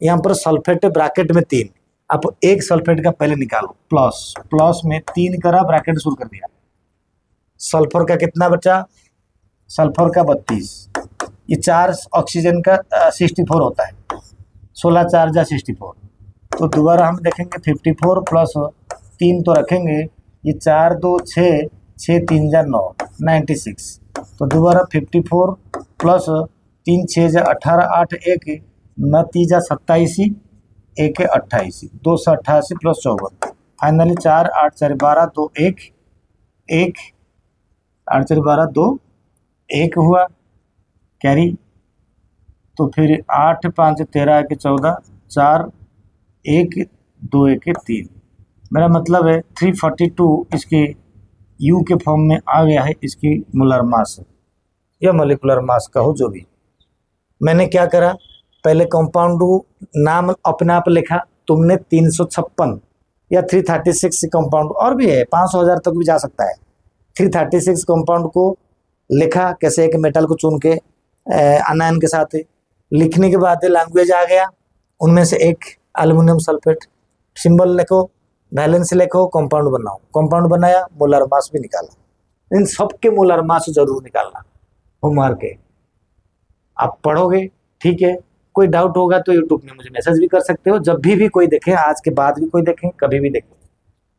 यहाँ पर सल्फेट ब्रैकेट में 3, आप एक सल्फेट का पहले निकालो, प्लस प्लस में 3 करा, ब्रैकेट शुरू कर दिया। सल्फर का कितना बचा, सल्फर का 32। ये चार्ज ऑक्सीजन का 64 होता है, 16 चार्ज या 64। तो दोबारा हम देखेंगे 54 प्लस 3 तो रखेंगे, ये 4 2 6, 6 3 जा 9, 96। तो दोबारा 54 प्लस 3 6 जा 18, 8 1 9 3 जा 27, 1 28, 288 प्लस 54। फाइनली 4 8 4 12 2 1 1, 8 4 12 2 1 हुआ कैरी। तो फिर 8 5 13 1 14, 4 1 2 1 3। मेरा मतलब है 342 इसके U के फॉर्म में आ गया है, इसकी मोलर मास या मोलिकुलर मास कहो जो भी। मैंने क्या करा, पहले कंपाउंड नाम अपने आप लिखा, तुमने 356 या 336 कंपाउंड, और भी है 500 1000 तक भी जा सकता है। 336 कंपाउंड को लिखा, कैसे एक मेटल को चुन के अनायन के साथ। लिखने के बाद लैंग्वेज आ गया, उनमें से एक एल्युमिनियम सल्फेट, सिंबल लिखो, वैलेंस लिखो, कंपाउंड बनाओ। कंपाउंड बनाया, मोलर मास भी निकाला। इन सबके मोलर मास जरूर निकालना, होमवर्क है, आप पढ़ोगे। ठीक है, कोई डाउट होगा तो यूट्यूब में मुझे मैसेज भी कर सकते हो, जब भी कोई देखे, आज के बाद भी कोई देखे, कभी भी देखे।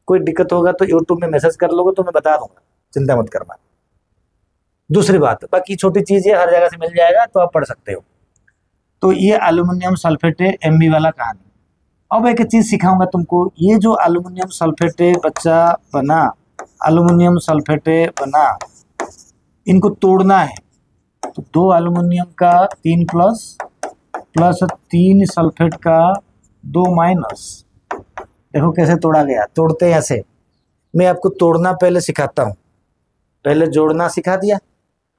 कोई दिक्कत होगा तो यूट्यूब में मैसेज कर लोगे तो मैं बता दूंगा, चिंता मत करना। दूसरी बात, बाकी छोटी चीज है, हर जगह से मिल जाएगा तो आप पढ़ सकते हो। तो ये एल्यूमिनियम सल्फेट है, MB वाला कहानी। अब एक चीज सिखाऊंगा तुमको, ये जो एल्यूमिनियम सल्फेट बच्चा बना, एल्यूमिनियम सल्फेट बना, इनको तोड़ना है। तो 2 एल्यूमिनियम का 3 प्लस, प्लस 3 सल्फेट का 2 माइनस। देखो कैसे तोड़ा गया, तोड़ते हैं ऐसे। मैं आपको तोड़ना पहले सिखाता हूँ, पहले जोड़ना सिखा दिया,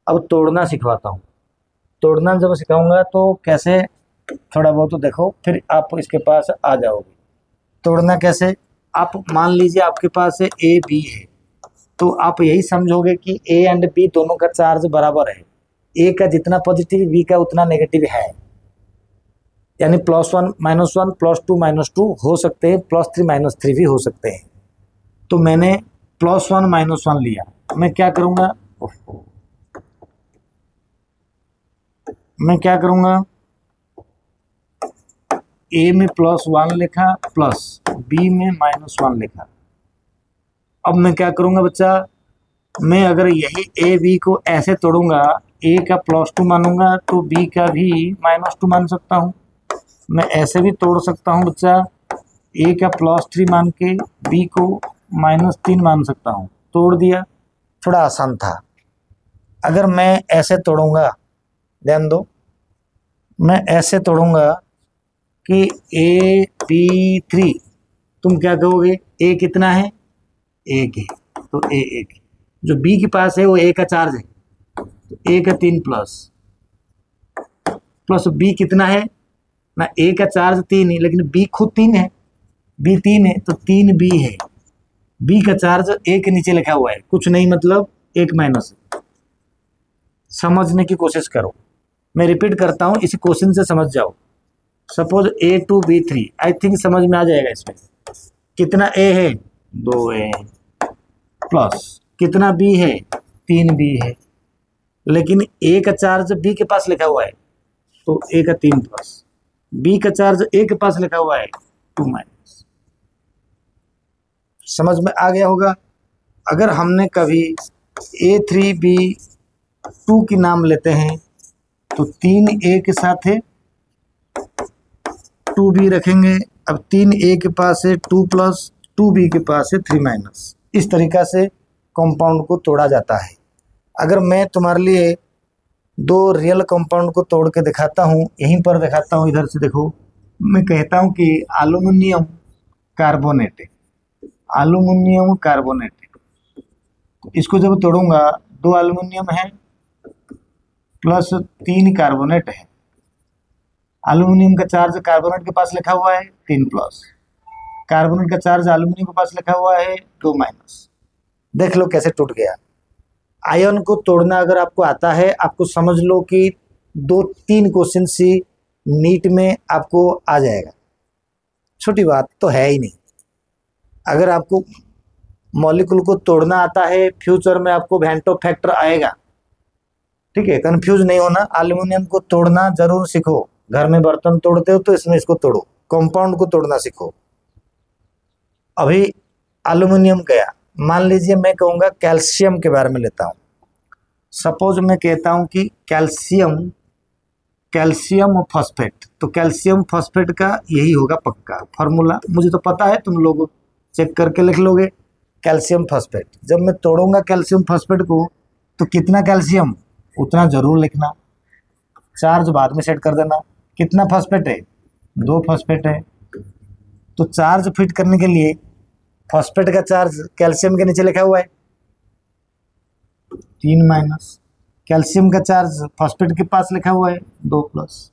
अब तोड़ना सिखवाता हूँ। तोड़ना जब सिखाऊंगा तो कैसे थोड़ा बहुत तो देखो, फिर आप इसके पास आ जाओगे। तोड़ना कैसे, आप मान लीजिए आपके पास AB है, तो आप यही समझोगे कि A एंड B दोनों का चार्ज बराबर है। A का जितना पॉजिटिव, B का उतना नेगेटिव है, यानी +1 -1 +2 -2 हो सकते हैं, +3 -3 भी हो सकते हैं। तो मैंने +1 -1 लिया, मैं क्या करूँगा, मैं क्या करूँगा, A में +1 लिखा, प्लस B में -1 लिखा। अब मैं क्या करूँगा बच्चा, मैं अगर यही AB को ऐसे तोड़ूंगा, A का +2 मानूंगा तो B का भी -2 मान सकता हूँ। मैं ऐसे भी तोड़ सकता हूँ बच्चा, A का +3 मान के B को -3 मान सकता हूँ। तोड़ दिया, थोड़ा आसान था। अगर मैं ऐसे तोड़ूंगा, ध्यान दो, मैं ऐसे तोड़ूंगा कि AB3, तुम क्या कहोगे, A कितना है, 1 है, तो A 1। जो B के पास है वो A का चार्ज है, तो A का 3 प्लस, प्लस B कितना है ना, A का चार्ज 3 है, लेकिन B खुद 3 है, B 3 है तो 3B है। B का चार्ज 1 नीचे लिखा हुआ है, कुछ नहीं, मतलब 1 माइनस है। समझने की कोशिश करो, मैं रिपीट करता हूँ, इसी क्वेश्चन से समझ जाओ। सपोज A2B3, आई थिंक समझ में आ जाएगा। इसमें कितना A है, 2A, प्लस कितना B है, 3B है, लेकिन A का चार्ज B के पास लिखा हुआ है तो A का 3 प्लस, B का चार्ज A के पास लिखा हुआ है 2 माइनस। समझ में आ गया होगा। अगर हमने कभी A3B2 की नाम लेते हैं तो 3A के साथ है 2B रखेंगे। अब 3A के पास है 2 प्लस, 2B के पास है 3 माइनस। इस तरीक़ा से कंपाउंड को तोड़ा जाता है। अगर मैं तुम्हारे लिए 2 रियल कंपाउंड को तोड़ के दिखाता हूँ, यहीं पर दिखाता हूँ, इधर से देखो, मैं कहता हूँ कि एल्यूमिनियम कार्बोनेट है, एल्यूमिनियम कार्बोनेट है। तो इसको जब तोड़ूंगा, 2 एल्यूमिनियम है, प्लस 3 कार्बोनेट है। एल्यूमिनियम का चार्ज कार्बोनेट के पास लिखा हुआ है 3 प्लस, कार्बोनेट का चार्ज एल्यूमिनियम के पास लिखा हुआ है 2 माइनस। देख लो कैसे टूट गया। आयन को तोड़ना अगर आपको आता है, आपको समझ लो कि 2-3 क्वेश्चन सी नीट में आपको आ जाएगा, छोटी बात तो है ही नहीं। अगर आपको मॉलिक्यूल को तोड़ना आता है, फ्यूचर में आपको वेंटो फैक्टर आएगा, ठीक है, कंफ्यूज नहीं होना। एल्यूमिनियम को तोड़ना जरूर सीखो, घर में बर्तन तोड़ते हो तो इसमें इसको तोड़ो, कंपाउंड को तोड़ना सीखो। अभी एल्यूमिनियम गया, मान लीजिए मैं कहूँगा कैल्शियम के बारे में लेता हूँ। सपोज मैं कहता हूँ कि कैल्शियम फॉस्फेट, तो कैल्शियम फॉस्फेट का यही होगा पक्का फार्मूला, मुझे तो पता है, तुम लोग चेक करके लिख लोगे। कैल्शियम फॉस्फेट, जब मैं तोड़ूंगा कैल्शियम फॉस्फेट को तो कितना कैल्शियम उतना जरूर लिखना, चार्ज बाद में सेट कर देना। कितना फॉस्फेट है? 2 फॉस्फेट है, तो चार्ज फिट करने के लिए फॉस्फेट का चार्ज कैल्शियम के नीचे लिखा हुआ है 3 माइनस, कैल्शियम का चार्ज फॉस्फेट के पास लिखा हुआ है 2 प्लस।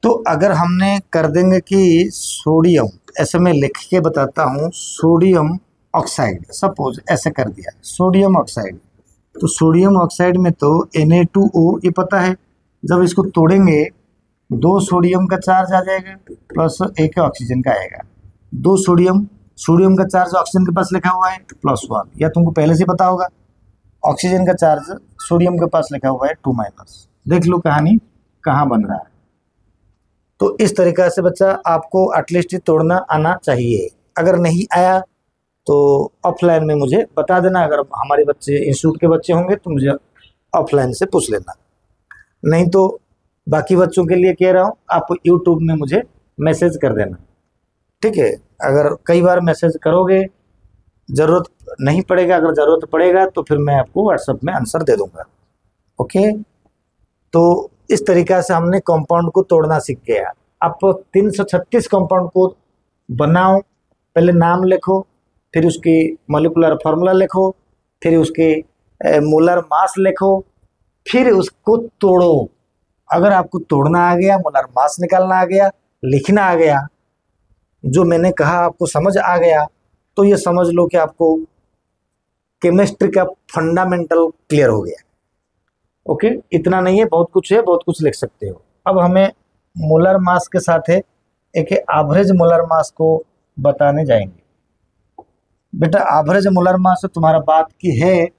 तो अगर हमने कर देंगे कि सोडियम, ऐसे मैं लिख के बताता हूँ, सोडियम ऑक्साइड, सपोज ऐसे कर दिया सोडियम ऑक्साइड, तो सोडियम ऑक्साइड में तो Na2O ये पता है, जब इसको तोड़ेंगे 2 सोडियम का चार्ज आ जाएगा प्लस 1 ऑक्सीजन का आएगा। 2 सोडियम का चार्ज ऑक्सीजन के पास लिखा हुआ है +1, या तुमको पहले से पता होगा। ऑक्सीजन का चार्ज सोडियम के पास लिखा हुआ है 2 माइनस। देख लो कहानी कहाँ बन रहा है। तो इस तरीका से बच्चा आपको एटलीस्ट तोड़ना आना चाहिए। अगर नहीं आया तो ऑफलाइन में मुझे बता देना। अगर हमारे बच्चे इंस्टीट्यूट के बच्चे होंगे तो मुझे ऑफलाइन से पूछ लेना, नहीं तो बाकी बच्चों के लिए कह रहा हूँ, आप यूट्यूब में मुझे मैसेज कर देना, ठीक है। अगर कई बार मैसेज करोगे ज़रूरत नहीं पड़ेगा, अगर ज़रूरत पड़ेगा तो फिर मैं आपको व्हाट्सएप में आंसर दे दूँगा, ओके। तो इस तरीक़ा से हमने कंपाउंड को तोड़ना सीख गया। आप 336 कंपाउंड को बनाओ, पहले नाम लिखो, फिर उसकी मॉलिक्यूलर फार्मूला लिखो, फिर उसके मोलर मास लिखो, फिर उसको तोड़ो। अगर आपको तोड़ना आ गया, मोलर मास निकालना आ गया, लिखना आ गया, जो मैंने कहा आपको समझ आ गया, तो ये समझ लो कि आपको केमिस्ट्री का फंडामेंटल क्लियर हो गया, ओके। इतना नहीं है, बहुत कुछ है, बहुत कुछ लिख सकते हो। अब हमें मोलर मास के साथ है एक एवरेज मोलर मास को बताने जाएंगे। बेटा एवरेज मोलर मास से तुम्हारा बात की है,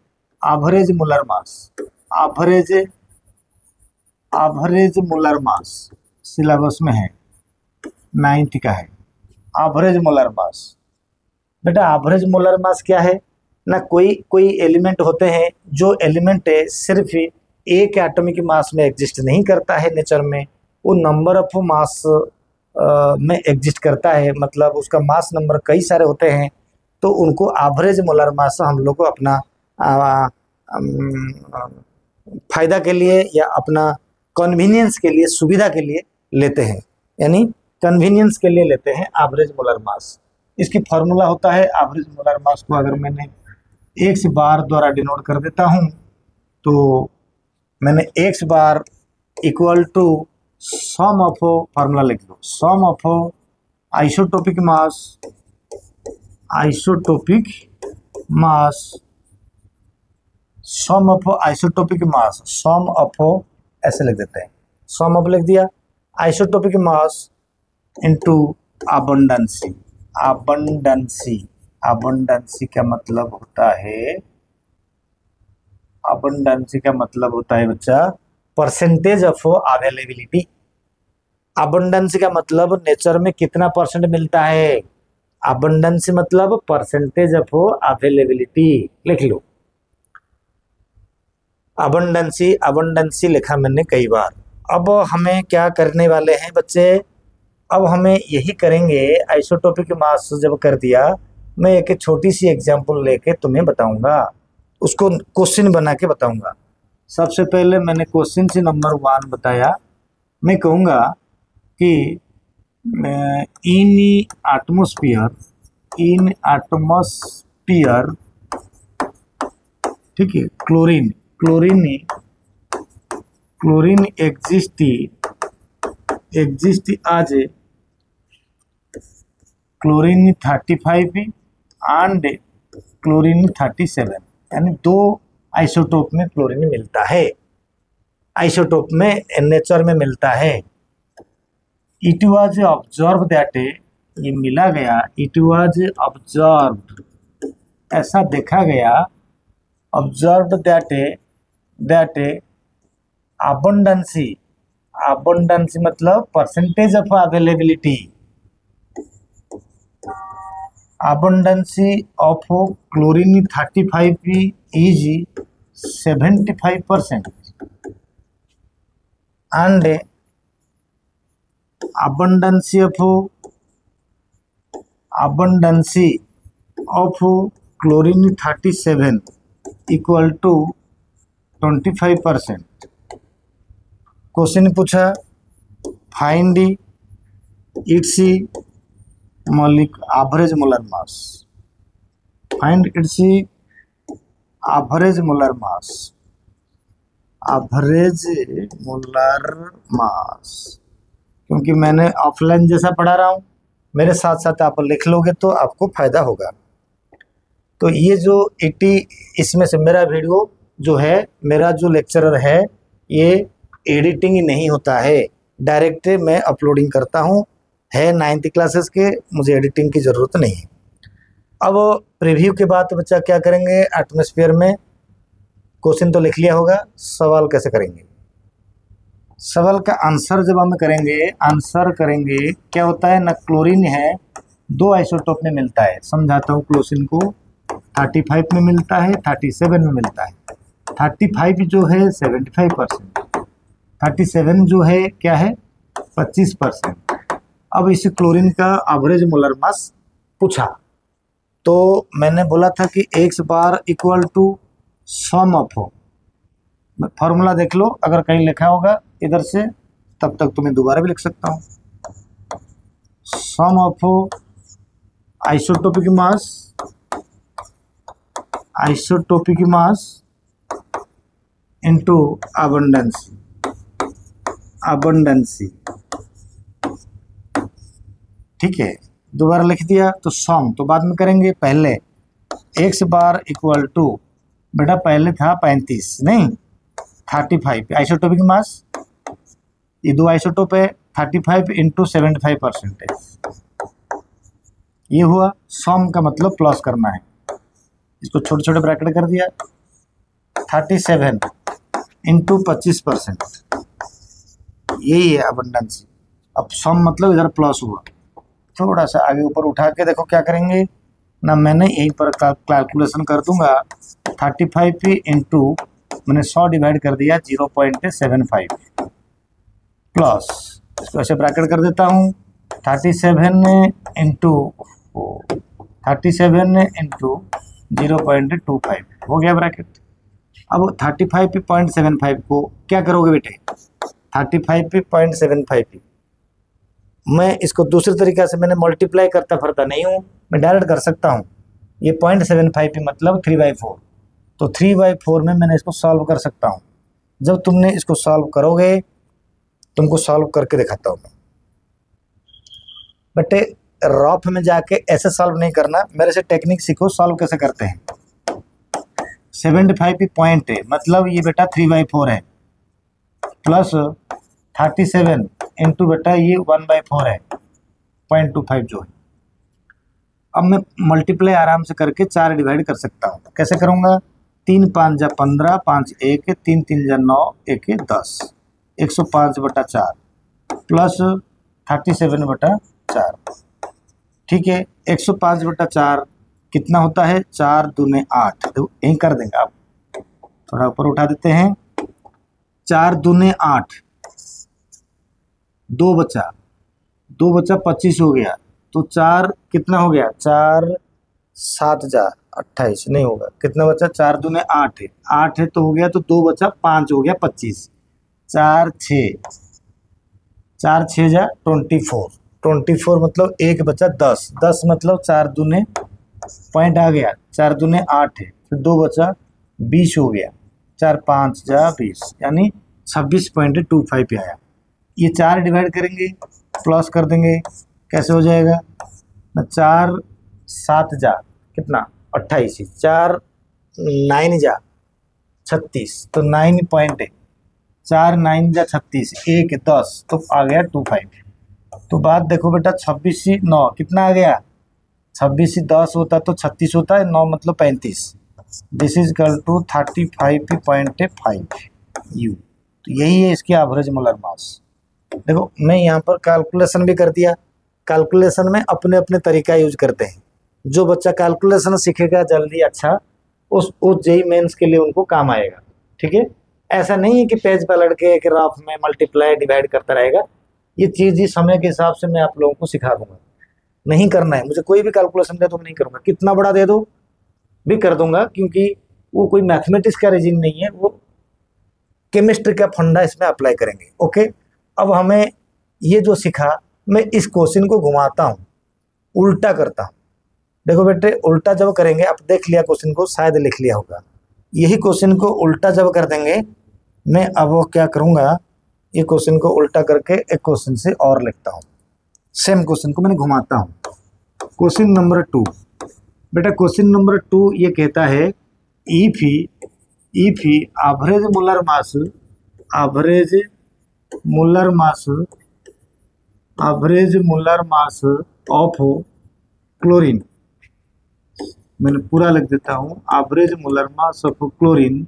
average molar mass, average molar mass syllabus में है, 9th का है एवरेज मोलर मास। बेटा एवरेज मोलर मास क्या है ना, कोई एलिमेंट होते हैं जो एलिमेंट सिर्फ एक एटॉमिक मास में एग्जिस्ट नहीं करता है नेचर में, वो नंबर ऑफ मास में एग्जिस्ट करता है, मतलब उसका मास नंबर कई सारे होते हैं, तो उनको एवरेज मोलर मास हम लोग को अपना फायदा के लिए या अपना कन्वीनियंस के लिए, सुविधा के लिए लेते हैं, यानी कन्वीनियंस के लिए लेते हैं एवरेज मोलर मास। इसकी फार्मूला होता है एवरेज मोलर मास को अगर मैंने x बार द्वारा डिनोट कर देता हूँ, तो मैंने x bar equal to sum of, formula लिख लो, sum of isotopic mass, sum of ऐसे लिख देते हैं, सम ऑफ लिख दिया, आइसोटोपिक मास इनटू अबंडेंसी। अबंडेंसी का मतलब होता है बच्चा परसेंटेज ऑफ अवेलेबिलिटी। अबंडेंसी का मतलब नेचर में कितना परसेंट मिलता है, अबंडेंसी मतलब परसेंटेज ऑफ अवेलेबिलिटी, लिख लो। अबंडेंसी लिखा मैंने कई बार। अब हमें क्या करने वाले हैं बच्चे, अब हमें यही करेंगे। आइसोटोपिक मास जब कर दिया, मैं एक छोटी सी एग्जांपल लेके तुम्हें बताऊंगा, उसको क्वेश्चन बना के बताऊंगा। सबसे पहले मैंने क्वेश्चन से नंबर 1 बताया, मैं कहूँगा कि इन एटमॉस्फेयर, ठीक है, chlorine chlorine exist as a chlorine 35 and chlorine 37, यानी दो आइसोटोप में क्लोरीन मिलता है, आइसोटोप में नेचर में मिलता है। इट वाज ऑब्जर्व दैट, ये मिला गया, इट वाज ऑब्जर्व, ऐसा देखा गया, ऑब्जर्व दैट abundancy मतलब percentage of availability, abundancy of chlorine 35 is 75% and abundancy of chlorine 37 equal to 25%। Question पूछा find its average molar mass, find its average molar mass, average molar mass, क्योंकि मैंने ऑफलाइन जैसा पढ़ा रहा हूँ, मेरे साथ साथ आप लिख लोगे तो आपको फायदा होगा। तो ये जो 80, इसमें से मेरा वीडियो जो है, मेरा जो लेक्चरर है, ये एडिटिंग नहीं होता है, डायरेक्ट मैं अपलोडिंग करता हूँ, है 9th क्लासेस के, मुझे एडिटिंग की ज़रूरत नहीं है। अब प्रीव्यू के बाद बच्चा क्या करेंगे, एटमॉस्फेयर में क्वेश्चन तो लिख लिया होगा, सवाल कैसे करेंगे, सवाल का आंसर जब हम करेंगे, आंसर करेंगे क्या होता है ना, क्लोरीन है दो आइसोटोप में मिलता है, समझाता हूँ। क्लोरीन को 35 में मिलता है, 37 में मिलता है। 35 जो है 75%, 37 जो है क्या है 25%। अब इस क्लोरीन का एवरेज मोलर मास पूछा, तो मैंने बोला था कि x bar equal to sum of, formula देख लो, अगर कहीं लिखा होगा इधर से तब तक तुम्हें दोबारा भी लिख सकता हूँ। Sum of isotopic mass into abundancy, ठीक है, दोबारा लिख दिया। तो सम तो बाद में करेंगे, पहले x बार इक्वल टू, बेटा पहले था 35 नहीं 35 आइसोटोपिक मास, ये दो आइसोटोप है, 35 इंटू 75%, ये हुआ। सम का मतलब प्लस करना है, इसको छोटे छोटे ब्रैकेट कर दिया, 37 इंटू 25%, यही है अबंडेंसी। अब सम मतलब इधर प्लस हुआ, थोड़ा सा आगे ऊपर उठा के देखो क्या करेंगे ना, मैंने यहीं पर कैलकुलेशन कर दूंगा। 35 इंटू मैंने 100 डिवाइड कर दिया 0.75 प्लस, इसको ऐसे ब्रैकेट कर देता हूँ, 37 इंटू 0.25 हो गया ब्रैकेट। अब 35.75 को क्या करोगे बेटे, 35.75 मैं इसको दूसरे तरीक़े से मैंने मल्टीप्लाई करता फिरता नहीं हूँ, मैं डायरेक्ट कर सकता हूँ। ये 0.75 मतलब 3/4, तो 3/4 में मैंने इसको सॉल्व कर सकता हूँ। जब तुमने इसको सॉल्व करोगे, तुमको सॉल्व करके दिखाता हूँ मैं। बटे रफ में जाके ऐसे सॉल्व नहीं करना, मेरे से टेक्निक सीखो, सॉल्व कैसे करते हैं। 75 पॉइंट है, मतलब ये बेटा 3/4 है, प्लस 37 इंटू बेटा ये 1/4 है, 0.25 जो है। अब मैं मल्टीप्लाई आराम से करके 4 डिवाइड कर सकता हूँ। कैसे करूँगा, 3 5 जा 15, 5 1, 3 3 जा 9, 1 10, 105/4 प्लस 37/4, ठीक है। 105/4 कितना होता है, 4 दूने 8, तो यहीं कर देंगे आप, थोड़ा ऊपर उठा देते हैं। 4 दूने 8, 2 बचा 25 हो गया, तो 4 कितना हो गया, 4 7 जा 28 नहीं होगा, कितना बचा, 4 दूने 8 है, 8 है तो हो गया, तो 2 बचा, 5 हो गया 25, 4 6 जा 24 मतलब 1 बचा 10 मतलब 4 दूने पॉइंट आ गया, 4 दूने 8 है, फिर 2 बचा 20 हो गया, 4 5 जा 20 यानी 26.25 पे आया। ये 4 डिवाइड करेंगे प्लस कर देंगे, कैसे हो जाएगा ना, 4 7 जा कितना 28, 4 9 जा 36, तो 4 9 जा 36, 1 10, तो आ गया 25। तो बात देखो बेटा, 26 9 कितना आ गया, 26 10 होता तो 36 होता है, 9 मतलब 35। This is equal to 35.5 u. तो यही है इसकी एवरेज मोलर मास। देखो मैं यहाँ पर कैलकुलेशन भी कर दिया। कैलकुलेशन में अपने अपने तरीका यूज करते हैं। जो बच्चा कैलकुलेशन सीखेगा जल्दी, अच्छा उस जेई मेंस के लिए उनको काम आएगा। ठीक है, ऐसा नहीं है कि पेज पर लड़के के रफ में मल्टीप्लाई डिवाइड करता रहेगा। ये चीज़ ही समय के हिसाब से मैं आप लोगों को सिखा दूंगा। नहीं करना है मुझे कोई भी कैलकुलेशन दे तो मैं नहीं करूँगा, कितना बड़ा दे दो भी कर दूंगा, क्योंकि वो कोई मैथमेटिक्स का रीजन नहीं है, वो केमिस्ट्री का फंडा इसमें अप्लाई करेंगे। ओके, अब हमें ये जो सीखा, मैं इस क्वेश्चन को घुमाता हूँ, उल्टा करता हूँ। देखो बेटे, उल्टा जब करेंगे, अब देख लिया क्वेश्चन को, शायद लिख लिया होगा। यही क्वेश्चन को उल्टा जब कर देंगे, मैं अब वो क्या करूँगा, ये क्वेश्चन को उल्टा करके एक क्वेश्चन से और लिखता हूँ। सेम क्वेश्चन को मैंने घुमाता हूँ। क्वेश्चन नंबर 2, बेटा क्वेश्चन नंबर 2 ये कहता है if he average molar mass of chlorine, मैंने पूरा लिख देता हूँ, average molar mass of chlorine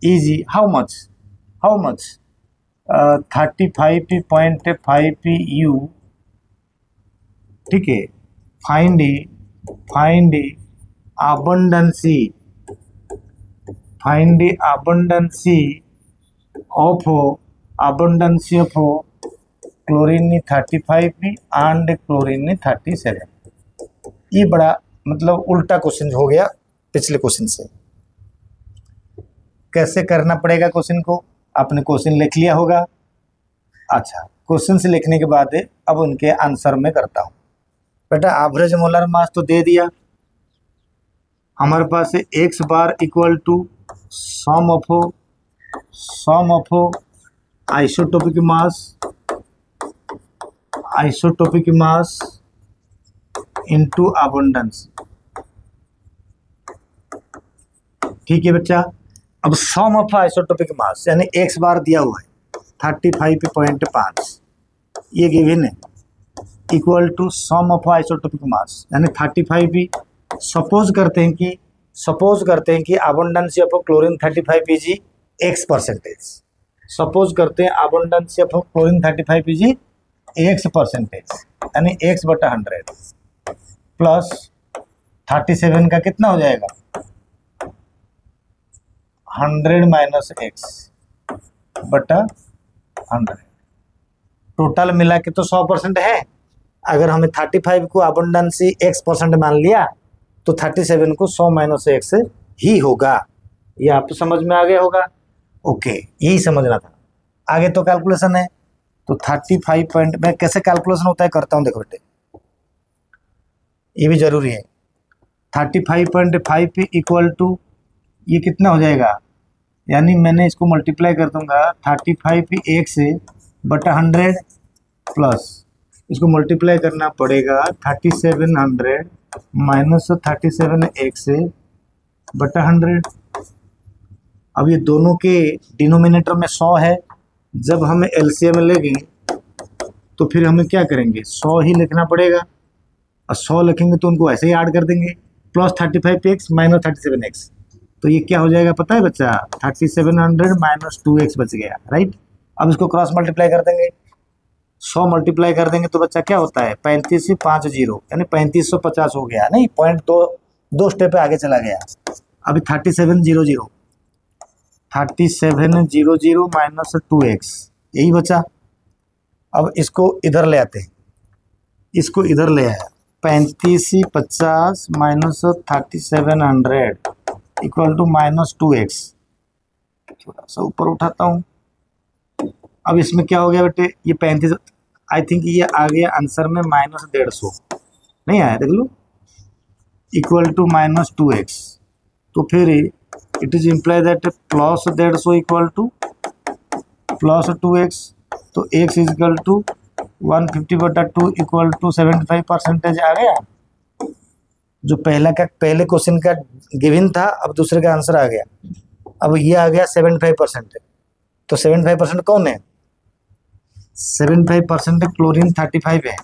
easy how much 35.5 you. ठीक है, find abundancy of chlorine 35 and chlorine 37। ये बड़ा मतलब उल्टा क्वेश्चन हो गया पिछले क्वेश्चन से। कैसे करना पड़ेगा क्वेश्चन को, आपने क्वेश्चन लिख लिया होगा। अच्छा, क्वेश्चन से लिखने के बाद अब उनके आंसर में करता हूँ। बेटा एवरेज मोलर मास तो दे दिया हमारे पास है, X bar equal to sum of isotopic mass into abundance. ठीक है बच्चा, अब सम ऑफ आइसोटोपिक मास यानी एक्स बार दिया हुआ है 35.5, ये गिवन है, equal to sum of isotopic mass यानी 35 भी। सपोज करते हैं कि abundance of chlorine 35 is X percentage. Suppose करते हैं abundance of chlorine 35 is X percentage, यानी एक्स बटा 100 प्लस 37 का कितना हो जाएगा, 100 माइनस एक्स बटा 100। टोटल मिला के तो 100% है। अगर हमें 35 को अबंडेंसी एक्स परसेंट मान लिया तो 37 को 100 माइनस एक्स ही होगा। ये आपको समझ में आ गया होगा। ओके, यही समझना था। आगे तो कैलकुलेशन है, तो 35 पॉइंट में कैसे कैलकुलेशन होता है करता हूँ। देखो बेटे, ये भी जरूरी है। 35.5 इक्वल टू ये कितना हो जाएगा, यानी मैंने इसको मल्टीप्लाई कर दूंगा 35 एक्स बटा 100 प्लस इसको मल्टीप्लाई करना पड़ेगा 3700 माइनस 37 एक्स बटा 100। अब ये दोनों के डिनोमिनेटर में 100 है, जब हमें एलसीएम लेंगे तो फिर हमें क्या करेंगे, 100 ही लिखना पड़ेगा। और 100 लिखेंगे तो उनको ऐसे ही ऐड कर देंगे, प्लस 35x माइनस 37x। तो ये क्या हो जाएगा पता है बच्चा, 3700 माइनस 2x बच गया, राइट। अब इसको क्रॉस मल्टीप्लाई कर देंगे, 100 मल्टीप्लाई कर देंगे तो बच्चा क्या होता है 35 से 5 जीरो यानी 3550 हो गया। नहीं, पॉइंट दो स्टेप आगे चला गया। अभी 3700 माइनस 2x यही बचा। अब इसको इधर ले आते हैं, इसको इधर ले आया 3550 minus 3700 equal to minus 2x। थोड़ा सा ऊपर उठाता हूँ। अब इसमें क्या हो गया बेटे, ये 35 आई थिंक ये आ गया आंसर में माइनस 150, नहीं आया देख लो, इक्वल टू माइनस 2x। तो फिर it is imply that plus डेढ़ सौ इक्वल टू प्लस 2x, तो x is equal to 150/2 equal to 75% आ गया। जो पहले क्वेश्चन का गिवन था, अब दूसरे का आंसर आ गया। अब ये आ गया 75%। तो 75% कौन है? 75% क्लोरीन 35 है।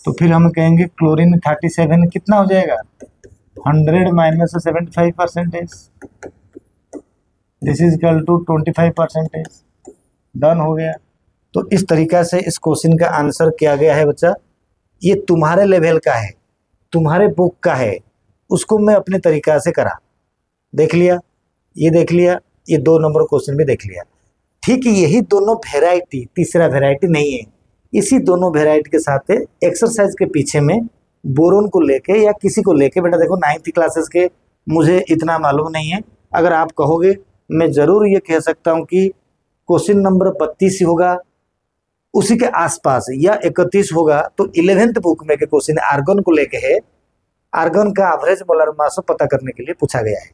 तो फिर हम कहेंगे क्लोरीन 37 कितना हो जाएगा? 100 minus 75%। This is equal to 25%। Done हो गया। तो इस तरीका से इस क्वेश्चन का आंसर किया गया है बच्चा। ये तुम्हारे लेवल का है, तुम्हारे बुक का है, उसको मैं अपने तरीका से करा। देख लिया, ये देख लिया, ये 2 नंबर क्वेश्चन भी देख लिया। ठीक है, यही दोनों वेराइटी, तीसरा वेराइटी नहीं है। इसी दोनों वेराइटी के साथ एक्सरसाइज के पीछे में बोरोन को लेके या किसी को लेके, बेटा देखो 9th क्लासेस के मुझे इतना मालूम नहीं है। अगर आप कहोगे मैं ज़रूर ये कह सकता हूँ कि क्वेश्चन नंबर 32 होगा, उसी के आसपास, या 31 होगा। तो 11th बुक में के क्वेश्चन आर्गन को लेके है। आर्गन का एवरेज मोलर मास पता करने के लिए पूछा गया है।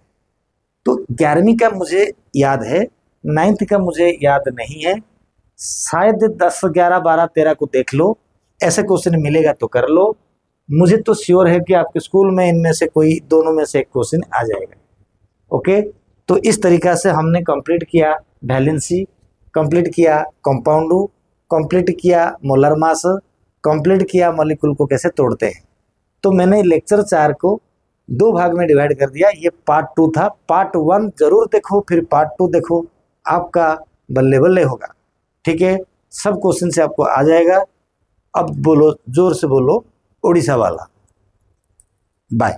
तो 11वीं का मुझे याद है, 9th का मुझे याद नहीं है। शायद 10, 11, 12, 13 को देख लो, ऐसे क्वेश्चन मिलेगा तो कर लो। मुझे तो श्योर है कि आपके स्कूल में इनमें से कोई दोनों में से एक क्वेश्चन आ जाएगा। ओके, तो इस तरीका से हमने कंप्लीट किया वैलेंसी, कंप्लीट किया कंपाउंड, कंप्लीट किया मोलर मास, कंप्लीट किया मॉलिक्यूल को कैसे तोड़ते हैं। तो मैंने लेक्चर 4 को 2 भाग में डिवाइड कर दिया। ये पार्ट 2 था। पार्ट 1 जरूर देखो, फिर पार्ट 2 देखो, आपका बल्ले बल्ले होगा। ठीक है, सब क्वेश्चन से आपको आ जाएगा। अब बोलो, जोर से बोलो, उड़ीसा वाला। बाय।